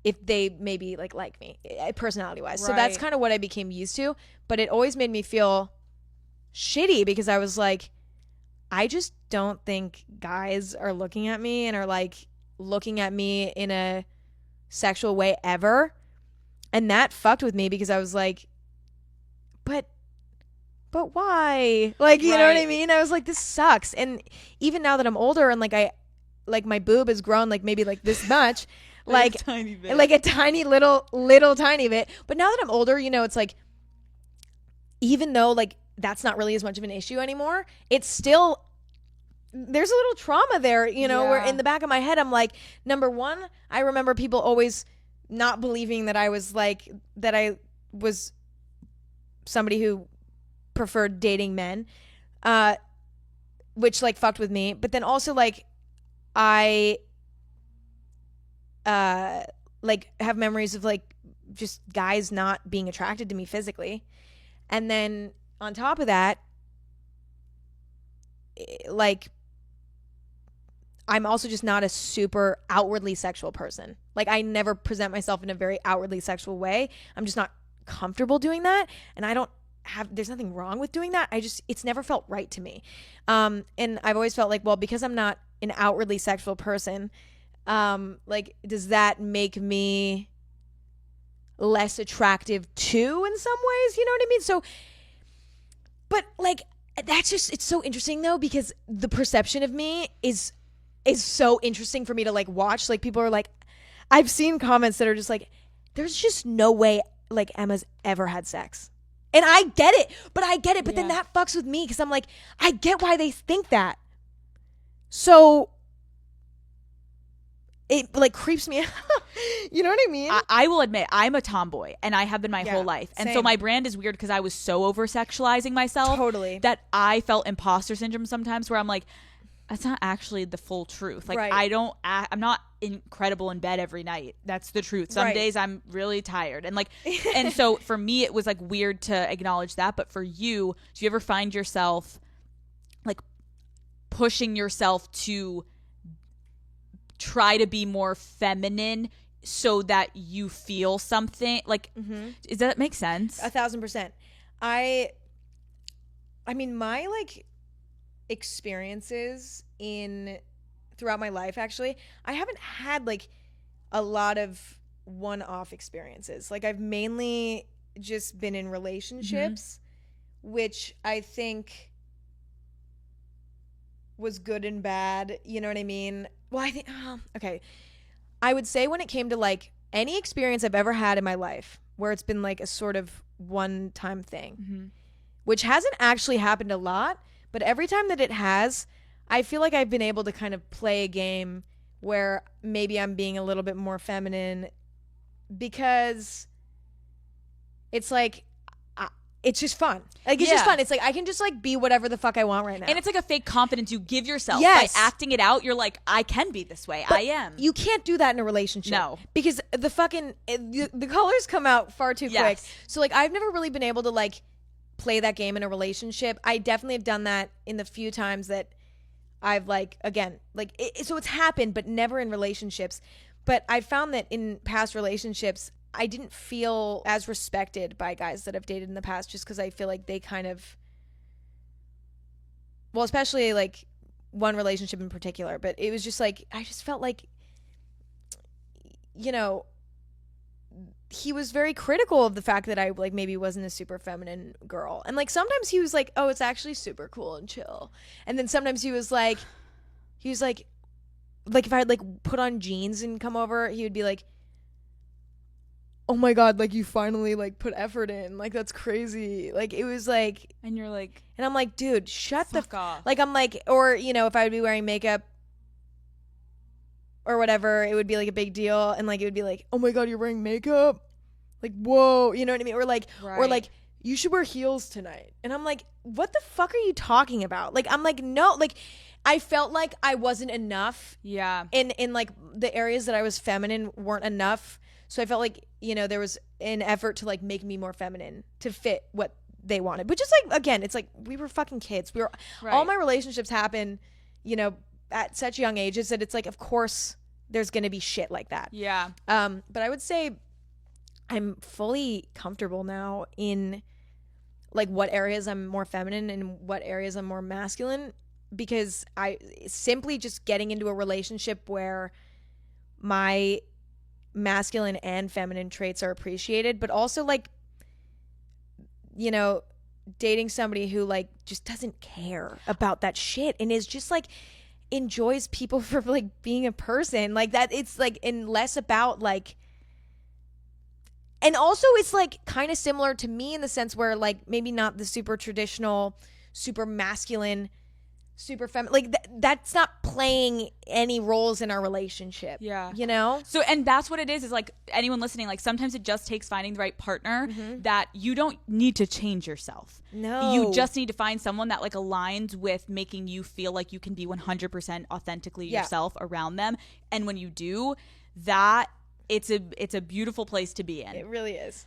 if they maybe like me personality wise. Right. So that's kind of what I became used to, but it always made me feel shitty because I was like, I just don't think guys are looking at me and are like looking at me in a sexual way ever. And that fucked with me because I was like, but why? Like, you know what I mean? I was like, this sucks. And even now that I'm older and like my boob has grown like maybe like this much, like a tiny bit. Like a tiny little tiny bit. But now that I'm older, you know, it's like, even though like that's not really as much of an issue anymore, it's still, there's a little trauma there, you know, where in the back of my head, I'm like, number one, I remember people always not believing that I was somebody who preferred dating men, which like fucked with me. But then also like I like have memories of like just guys not being attracted to me physically. And then on top of that, like I'm also just not a super outwardly sexual person. Like I never present myself in a very outwardly sexual way. I'm just not comfortable doing that, and there's nothing wrong with doing that. It's never felt right to me. And I've always felt like, well, because I'm not an outwardly sexual person, like, does that make me less attractive too in some ways? You know what I mean? So, but like, that's just, it's so interesting though, because the perception of me is so interesting for me to like watch. Like people are like, I've seen comments that are just like, there's just no way like Emma's ever had sex. And I get it. But then that fucks with me because I'm like, I get why they think that. So it like creeps me out. You know what I mean? I will admit, I'm a tomboy and I have been my whole life. And so my brand is weird because I was so over sexualizing myself. Totally. That I felt imposter syndrome sometimes where I'm like, that's not actually the full truth. Like I'm not incredible in bed every night. That's the truth. Some days I'm really tired. And like, and so for me, it was like weird to acknowledge that. But for you, do you ever find yourself pushing yourself to try to be more feminine so that you feel something. Like, does that make sense? 1,000%. I mean, my like experiences throughout my life, actually, I haven't had like a lot of one-off experiences. Like, I've mainly just been in relationships, which I think was good and bad. You know what I mean? Well, I think, okay. I would say when it came to like any experience I've ever had in my life where it's been like a sort of one-time thing, which hasn't actually happened a lot, but every time that it has, I feel like I've been able to kind of play a game where maybe I'm being a little bit more feminine, because it's like, it's just fun. Like, it's just fun. It's like, I can just like be whatever the fuck I want right now. And it's like a fake confidence you give yourself. By acting it out, you're like, I can be this way. But I am. You can't do that in a relationship. No. Because the colors come out far too quick. So like, I've never really been able to like play that game in a relationship. I definitely have done that in the few times that I've like, again, like, so it's happened, but never in relationships. But I found that in past relationships, I didn't feel as respected by guys that I've dated in the past, just because I feel like they kind of, well, especially like one relationship in particular, but it was just like, I just felt like, you know, he was very critical of the fact that I like maybe wasn't a super feminine girl. And like sometimes he was like, oh, it's actually super cool and chill. And then sometimes he was like if I had like put on jeans and come over, he would be like, oh my God, like you finally like put effort in. Like that's crazy. Like it was like, and you're like, and I'm like, dude, shut the fuck off. Like I'm like, or you know, if I would be wearing makeup or whatever, it would be like a big deal, and like it would be like, oh my God, you're wearing makeup, like whoa, you know what I mean? Or like, or like, you should wear heels tonight, and I'm like, what the fuck are you talking about? Like I'm like, no, like I felt like I wasn't enough. Yeah. In like the areas that I was feminine weren't enough, so I felt like, you know, there was an effort to like make me more feminine to fit what they wanted, which is like, again, it's like we were fucking kids. We were all my relationships happen, you know, at such young ages that it's like, of course there's going to be shit like that. Yeah. But I would say I'm fully comfortable now in like what areas I'm more feminine and what areas I'm more masculine, because I simply just getting into a relationship where my masculine and feminine traits are appreciated, but also like, you know, dating somebody who like just doesn't care about that shit and is just like enjoys people for like being a person like that. It's like, and less about like, and also it's like kind of similar to me in the sense where like maybe not the super traditional, super masculine, super feminine, like that's not playing any roles in our relationship. Yeah. You know? So, and that's what it is like anyone listening, like sometimes it just takes finding the right partner, that you don't need to change yourself. No. You just need to find someone that like aligns with making you feel like you can be 100% authentically yourself around them. And when you do that, it's a beautiful place to be in. It really is.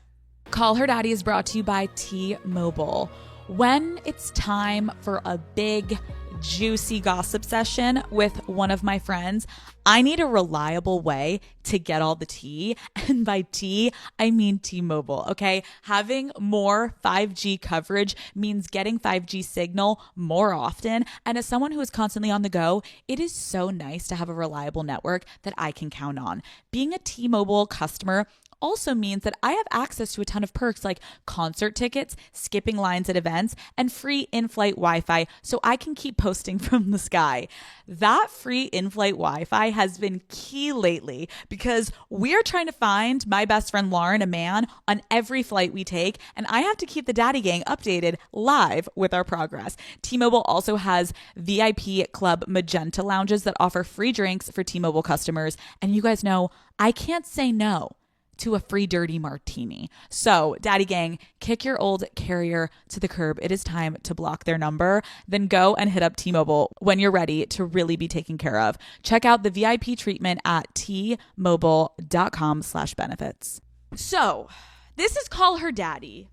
Call Her Daddy is brought to you by T-Mobile. When it's time for a big, juicy gossip session with one of my friends, I need a reliable way to get all the tea. And by tea, I mean T-Mobile, okay? Having more 5G coverage means getting 5G signal more often. And as someone who is constantly on the go, it is so nice to have a reliable network that I can count on. Being a T-Mobile customer also means that I have access to a ton of perks like concert tickets, skipping lines at events, and free in-flight Wi-Fi so I can keep posting from the sky. That free in-flight Wi-Fi has been key lately because we're trying to find my best friend Lauren a man on every flight we take, and I have to keep the Daddy Gang updated live with our progress. T-Mobile also has VIP Club Magenta lounges that offer free drinks for T-Mobile customers, and you guys know I can't say no to a free dirty martini. So, Daddy Gang, kick your old carrier to the curb. It is time to block their number. Then go and hit up T-Mobile when you're ready to really be taken care of. Check out the VIP treatment at tmobile.com/benefits. So, this is Call Her Daddy.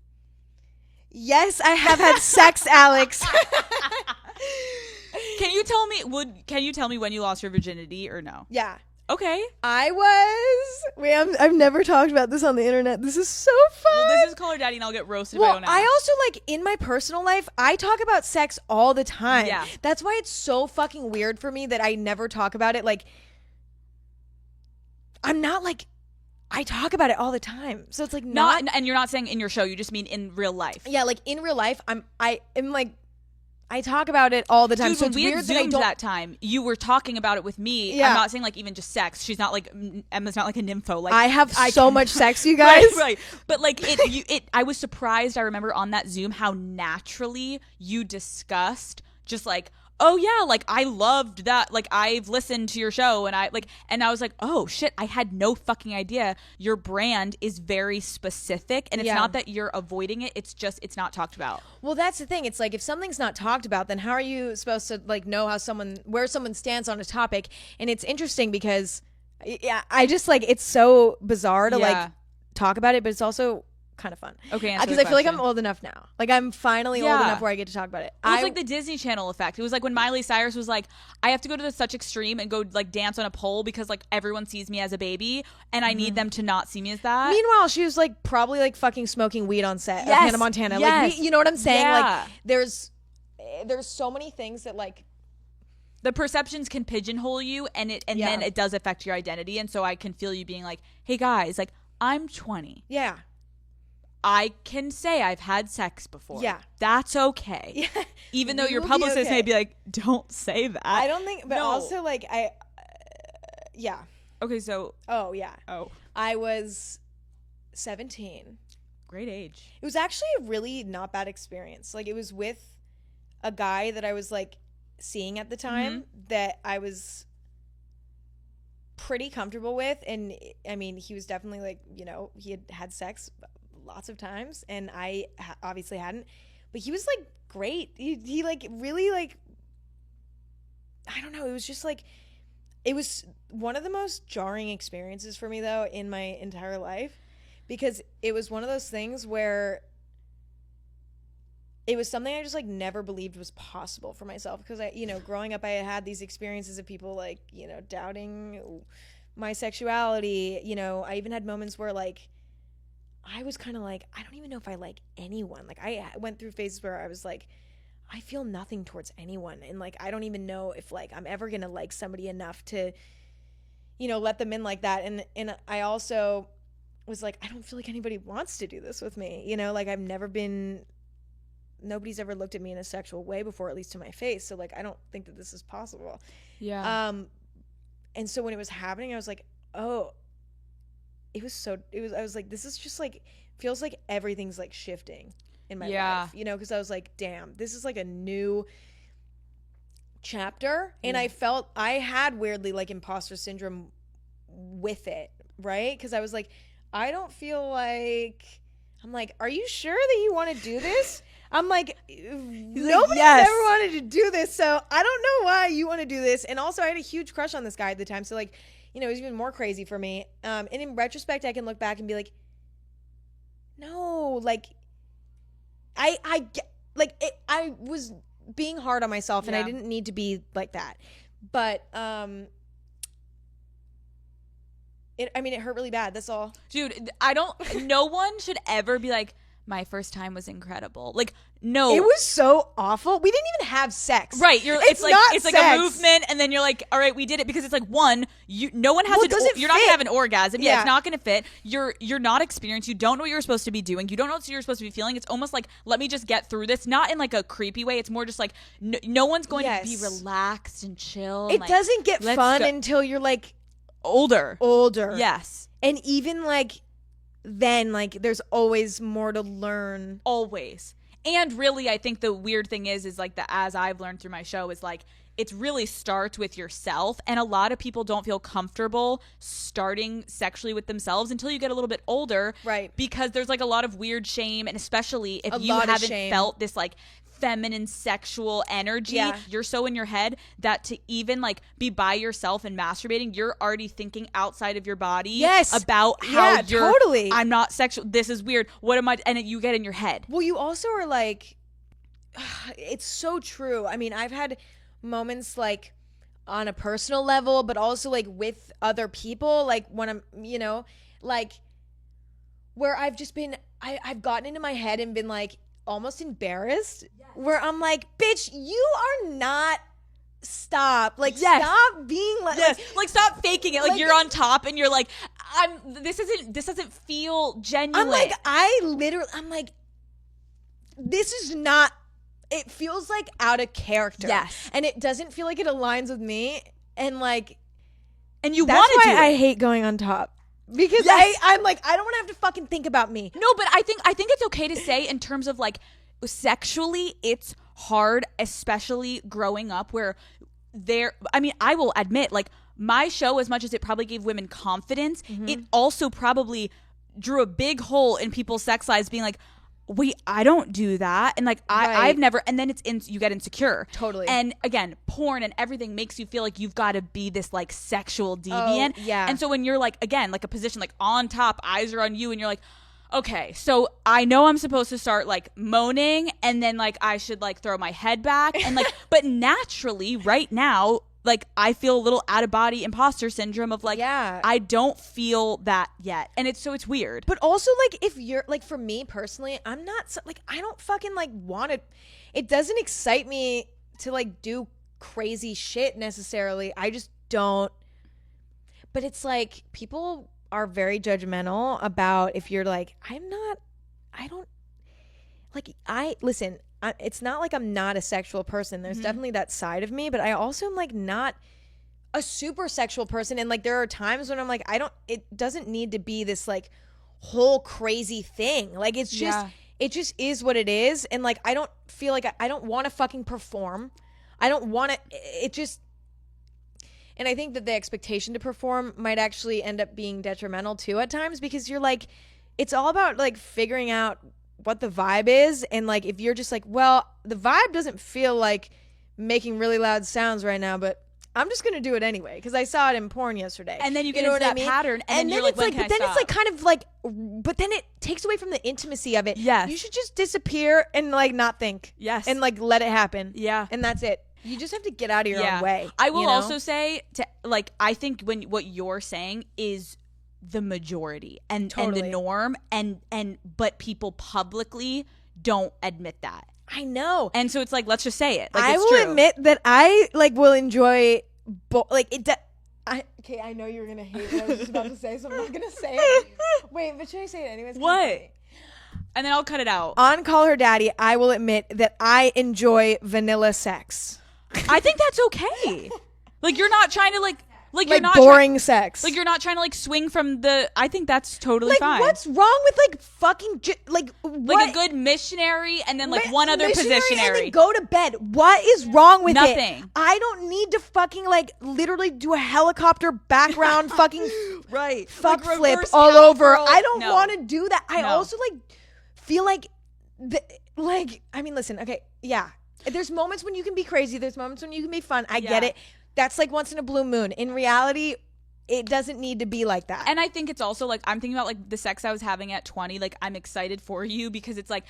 Yes, I have had sex, Alex. Can you tell me when you lost your virginity or no? Yeah. Okay. I've never talked about this on the internet. This is so fun. Well, this is Call Her Daddy and I'll get roasted if I don't ask. I also, like, in my personal life, I talk about sex all the time. Yeah. That's why it's so fucking weird for me that I never talk about it. Like, I'm not like, I talk about it all the time. So it's like not. And you're not saying in your show, you just mean in real life. Yeah, like in real life, I am like, I talk about it all the time. Dude, so when it's we weird had that I Zoomed don't. that time, you were talking about it with me. Yeah. I'm not saying like even just sex. She's not like Emma's not like a nympho. Like I have so much sex, you guys. Right. But like it I was surprised. I remember on that Zoom how naturally you discussed just like, oh yeah, like I loved that. Like I've listened to your show and I was like, oh shit, I had no fucking idea. Your brand is very specific and it's not that you're avoiding it. It's just, it's not talked about. Well, that's the thing. It's like if something's not talked about, then how are you supposed to like know where someone stands on a topic? And it's interesting because I just like, it's so bizarre to like talk about it, but it's also kind of fun. Okay, because I feel like I'm old enough now. Like I'm finally old enough where I get to talk about it. It was like the Disney Channel effect. It was like when Miley Cyrus was like, I have to go to such extreme and go like dance on a pole because like everyone sees me as a baby and I need them to not see me as that. Meanwhile, she was like probably like fucking smoking weed on set of Yes, Hannah Montana. yes. Like you know what I'm saying? Yeah. Like there's so many things that like the perceptions can pigeonhole you and then it does affect your identity. And so I can feel you being like, hey guys, like I'm 20. Yeah. I can say I've had sex before. Yeah. That's okay. Yeah. Even though your publicist may be like, don't say that. I don't think, but also like yeah. Okay, so. Oh, yeah. Oh. I was 17. Great age. It was actually a really not bad experience. Like it was with a guy that I was like seeing at the time that I was pretty comfortable with. And I mean, he was definitely like, you know, he had sex lots of times and I obviously hadn't, but he was like great. He like really like, I don't know, it was just like, it was one of the most jarring experiences for me though in my entire life, because it was one of those things where it was something I just like never believed was possible for myself, because I, you know, growing up I had these experiences of people like, you know, doubting my sexuality. You know, I even had moments where like I was kind of like, I don't even know if I like anyone. Like I went through phases where I was like, I feel nothing towards anyone. And like, I don't even know if like I'm ever going to like somebody enough to, you know, let them in like that. And I also was like, I don't feel like anybody wants to do this with me. You know, like nobody's ever looked at me in a sexual way before, at least to my face. So like, I don't think that this is possible. Yeah. And so when it was happening, I was like, oh, I was like, this is just like, feels like everything's like shifting in my life, you know, because I was like, damn, this is like a new chapter. And I felt I had weirdly like imposter syndrome with it, right? Because I was like, I don't feel like, I'm like, are you sure that you want to do this? I'm like, nobody's ever wanted to do this, so I don't know why you want to do this. And also I had a huge crush on this guy at the time, so like, you know, it was even more crazy for me. And in retrospect, I can look back and be like, no, like, I was being hard on myself, and I didn't need to be like that. But it hurt really bad. That's all. Dude, no one should ever be like, my first time was incredible. Like, no. It was so awful. We didn't even have sex. Right. It's like a movement, and then you're like, all right, we did it, because it's like, one, no one has you're not gonna have an orgasm. Yeah, it's not gonna fit. You're not experienced. You don't know what you're supposed to be doing. You don't know what you're supposed to be feeling. It's almost like, let me just get through this. Not in like a creepy way. It's more just like no one's going to be relaxed and chill. It doesn't get fun until you're like older. Yes. And even like then, like, there's always more to learn. Always. And really, I think the weird thing is like, as I've learned through my show, is like, it really starts with yourself. And a lot of people don't feel comfortable starting sexually with themselves until you get a little bit older. Right. Because there's like a lot of weird shame. And especially if you haven't felt this like feminine sexual energy, you're so in your head that to even like be by yourself and masturbating, you're already thinking outside of your body about how you're totally, I'm not sexual, this is weird, what am I, and you get in your head. Well, you also are like, it's so true. I mean, I've had moments like on a personal level, but also like with other people, like when I'm, you know, like where I've just been, I've gotten into my head and been like almost embarrassed, where I'm like, bitch, you are not. Stop, like, stop being like, like stop faking it, like you're on top and you're like, this doesn't feel genuine. I'm like, this is not, it feels like out of character. Yes. And it doesn't feel like it aligns with me. And like, and you that's want to why do it. I hate going on top. Because I'm like, I don't want to have to fucking think about me. No, but I think it's okay to say in terms of like sexually, it's hard, especially growing up where I will admit, like my show, as much as it probably gave women confidence, it also probably drew a big hole in people's sex lives being like, wait, I don't do that. And like, I've never, and then you get insecure. Totally. And again, porn and everything makes you feel like you've got to be this like sexual deviant. Oh, yeah. And so when you're like, again, like a position like on top, eyes are on you and you're like, okay, so I know I'm supposed to start like moaning and then like I should like throw my head back and like, but naturally right now, like I feel a little out of body imposter syndrome of like, I don't feel that yet. And it's weird. But also like if you're like, for me personally, I'm not like, I don't fucking like want it doesn't excite me to like do crazy shit necessarily. I just don't. But it's like people are very judgmental about if you're like, it's not like I'm not a sexual person. There's definitely that side of me, but I also am like not a super sexual person. And like, there are times when I'm like, it doesn't need to be this like whole crazy thing. Like, it's just, it just is what it is. And like, I don't feel like I don't want to fucking perform. I don't want to, it just, and I think that the expectation to perform might actually end up being detrimental too at times, because you're like, it's all about like figuring out what the vibe is. And like, if you're just like, well, the vibe doesn't feel like making really loud sounds right now, but I'm just going to do it anyway because I saw it in porn yesterday. And then you get into that pattern. And then you're like, when can I stop? It's like kind of like, but then it takes away from the intimacy of it. Yes. You should just disappear and like not think. Yes. And like let it happen. Yeah. And that's it. You just have to get out of your own way. I will also say, I think what you're saying is the majority and the norm, but people publicly don't admit that. I know. And so it's like, let's just say it. Like, I will admit that I like will enjoy okay, I know you're gonna hate what I was just about to say, so I'm not gonna say it. Wait, but should I say it anyways? What? And then I'll cut it out. On Call Her Daddy, I will admit that I enjoy vanilla sex. I think that's okay. Like, you're not trying to like you're not boring sex. Like, you're not trying to like swing from the. I think that's totally fine. What's wrong with like fucking like a good missionary and then like one other positionary and then go to bed? What is wrong with Nothing. it? I don't need to fucking like literally do a helicopter background fucking fuck like flip all over. I don't want to do that. I No. also like feel like I mean, listen, okay, yeah. There's moments when you can be crazy. There's moments when you can be fun. I get it. That's like once in a blue moon. In reality, it doesn't need to be like that. And I think it's also like, I'm thinking about like the sex I was having at 20. Like, I'm excited for you because it's like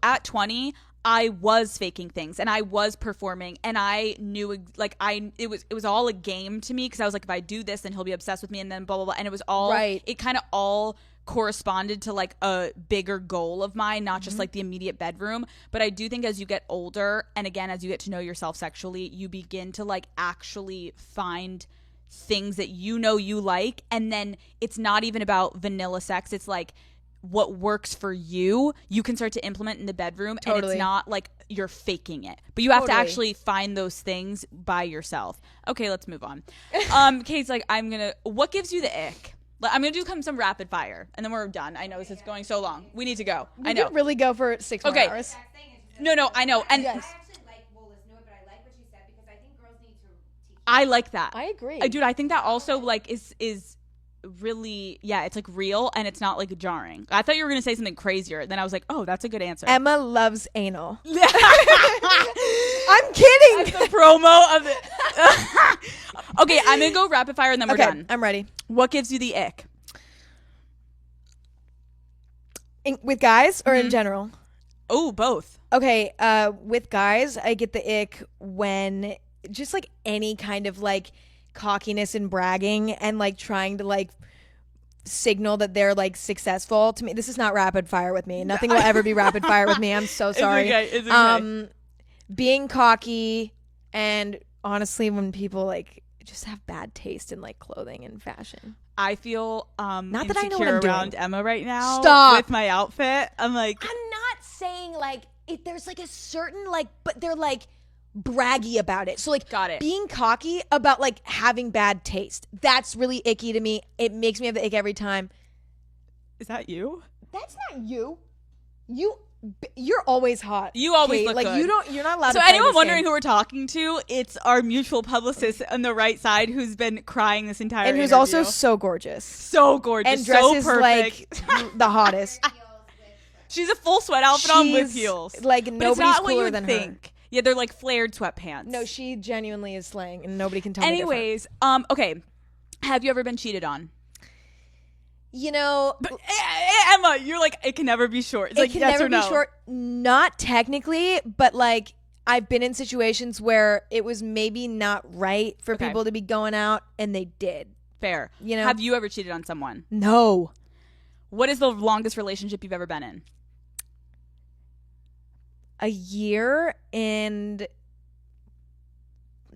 at 20, I was faking things and I was performing and I knew like it was all a game to me because I was like, if I do this, then he'll be obsessed with me and then blah, blah, blah. And it was all, it kind of all corresponded to like a bigger goal of mine, not just like the immediate bedroom. But I do think as you get older and again as you get to know yourself sexually, you begin to like actually find things that you like, and then it's not even about vanilla sex. It's like what works for you can start to implement in the bedroom. And it's not like you're faking it, but you have to actually find those things by yourself. Okay, let's move on. Kate's like, what gives you the ick? I'm going to do some rapid fire, and then we're done. I know this is going so long. We need to go. I know. We could really go for 6 more hours. No, I know. And I actually listen to it, but I like what you said because I think girls need to teach. I like that. I agree. Dude, I think that also like is really, it's like real, and it's not like jarring. I thought you were going to say something crazier. Then I was like, oh, that's a good answer. Emma loves anal. I'm kidding. That's the promo of it. Okay, I'm going to go rapid fire, and then we're done. I'm ready. What gives you the ick? With guys or in general? Oh, both. Okay, with guys, I get the ick when just like any kind of like cockiness and bragging and like trying to like signal that they're like successful. To me, this is not rapid fire with me. Nothing will ever be rapid fire with me. I'm so sorry. It's okay. Being cocky, and honestly, when people like just have bad taste in like clothing and fashion. I feel not that I know what insecure I'm doing. around Emma right now. Stop. With my outfit. I'm like, I'm not saying like there's like a certain like, but they're like braggy about it. So like, got it. Being cocky about like having bad taste. That's really icky to me. It makes me have the ick every time. Is that you? That's not you. You're always hot. You always Kate. look like good. You're not allowed So to play anyone this wondering game. who we're talking to, it's our mutual publicist on the right side who's been crying this entire and who's interview. also so gorgeous so gorgeous, and dresses so perfect. like the hottest. She's a full sweat outfit on with heels. Like but nobody's it's not what cooler you would than think. her. Yeah, they're like flared sweatpants. No, she genuinely is slaying, and nobody can tell me different. Anyways, okay. Have you ever been cheated on? You know, But, Emma, you're like, it can never be short. It's it like, can yes never or no? be short. Not technically, but like I've been in situations where it was maybe not right for Okay. people to be going out, and they did. Fair. You know? Have you ever cheated on someone? No. What is the longest relationship you've ever been in? A year and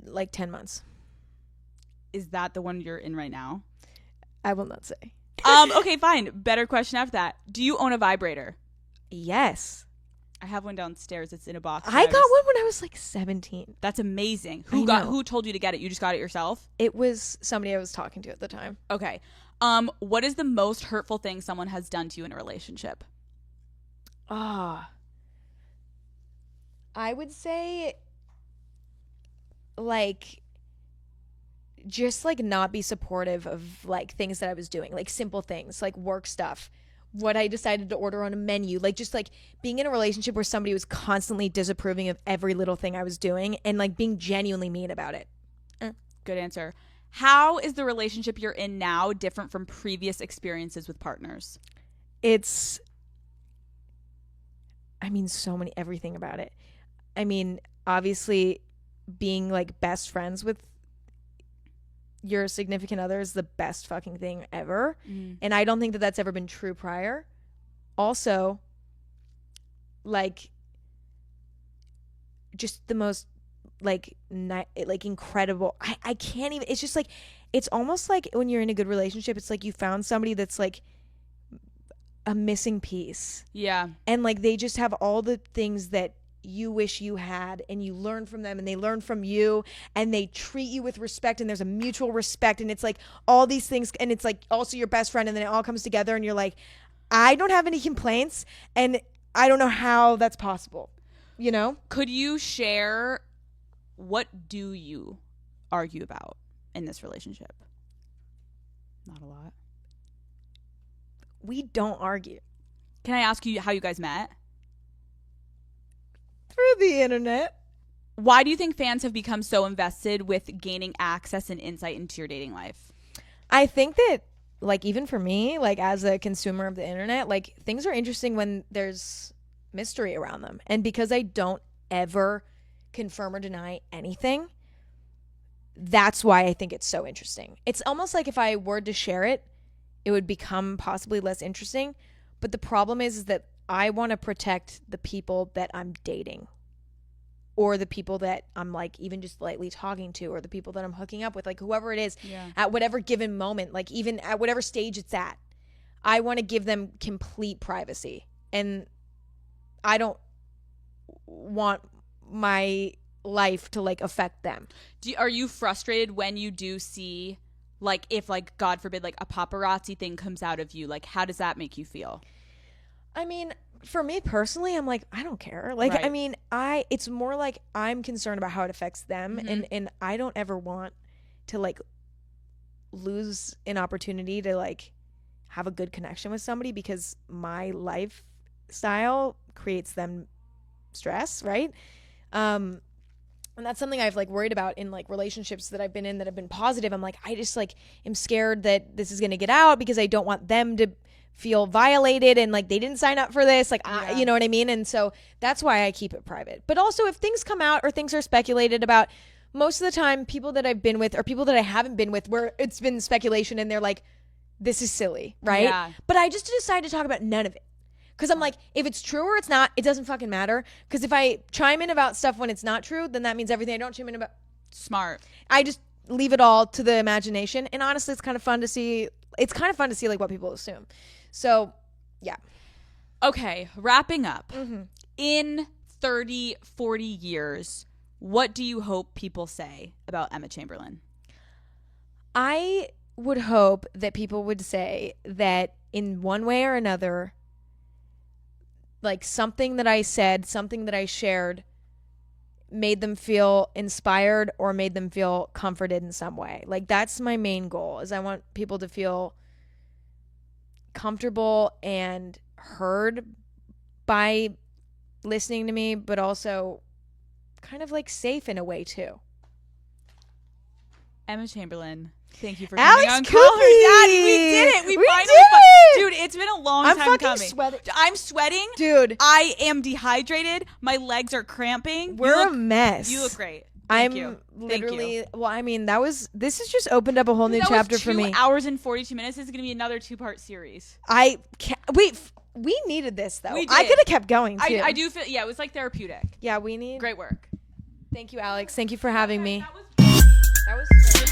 like 10 months. Is that the one you're in right now? I will not say. Okay, fine. Better question after that. Do you own a vibrator? Yes. I have one downstairs. It's in a box. I got one when I was like 17. That's amazing. I know. Who told you to get it? You just got it yourself? It was somebody I was talking to at the time. Okay. What is the most hurtful thing someone has done to you in a relationship? I would say like just like not be supportive of like things that I was doing, like simple things, like work stuff, what I decided to order on a menu, like just like being in a relationship where somebody was constantly disapproving of every little thing I was doing and like being genuinely mean about it. Good answer. How is the relationship you're in now different from previous experiences with partners? It's, I mean, everything about it. I mean, obviously being like best friends with your significant other is the best fucking thing ever. And I don't think that that's ever been true prior. Also, like just the most like incredible. I can't even, it's just like, it's almost like when you're in a good relationship, it's like you found somebody that's like a missing piece. Yeah. And like they just have all the things that you wish you had, and you learn from them and they learn from you, and they treat you with respect, and there's a mutual respect, and it's like all these things, and it's like also your best friend, and then it all comes together and you're like, I don't have any complaints, and I don't know how that's possible, you know? Could you share, what do you argue about in this relationship? Not a lot. We don't argue. Can I ask you how you guys met? Through the internet. Why do you think fans have become so invested with gaining access and insight into your dating life? I think that, like, even for me, like, as a consumer of the internet, like, things are interesting when there's mystery around them. And because I don't ever confirm or deny anything, that's why I think it's so interesting. It's almost like if I were to share it, it would become possibly less interesting. But the problem is that I want to protect the people that I'm dating, or the people that I'm like even just lightly talking to, or the people that I'm hooking up with, like whoever it is at whatever given moment, like even at whatever stage it's at. I want to give them complete privacy, and I don't want my life to like affect them. Are you frustrated when you do see, like, if like God forbid like a paparazzi thing comes out of you, like how does that make you feel? I mean, for me personally, I'm like, I don't care. Like, Right. I mean, it's more like I'm concerned about how it affects them. And I don't ever want to like lose an opportunity to like have a good connection with somebody because my lifestyle creates them stress. Right. And that's something I've like worried about in like relationships that I've been in that have been positive. I'm like, I just like am scared that this is going to get out because I don't want them to feel violated and like they didn't sign up for this, like you know what I mean? And so that's why I keep it private. But also if things come out or things are speculated about, most of the time, people that I've been with or people that I haven't been with, where it's been speculation and they're like, this is silly, right? Yeah. But I just decided to talk about none of it. Because I'm like, if it's true or it's not, it doesn't fucking matter. Because if I chime in about stuff when it's not true, then that means everything I don't chime in about. Smart. I just leave it all to the imagination. And honestly, it's kind of fun to see. It's kind of fun to see like what people assume. So, yeah. Okay, wrapping up. In 30, 40 years, what do you hope people say about Emma Chamberlain? I would hope that people would say that in one way or another, like something that I said, something that I shared made them feel inspired or made them feel comforted in some way. Like that's my main goal, is I want people to feel comfortable and heard by listening to me, but also kind of like safe in a way too. Emma Chamberlain, thank you for Alex coming on Cookie! Call Her Daddy. We did it. We finally did it! Dude, it's been a long I'm time fucking coming. sweating. I'm sweating. Dude, I am dehydrated. My legs are cramping. we're a mess. You look great. Thank I'm you. literally, well, I mean, this has just opened up a whole new That chapter was for me. 2 hours and 42 minutes. This is going to be another 2-part series. I can't, wait, we needed this though. We I did. could have kept going too. I do feel, yeah, it was like therapeutic. Yeah, we need. Great work. Thank you, Alex. Thank you for having me. That was That was so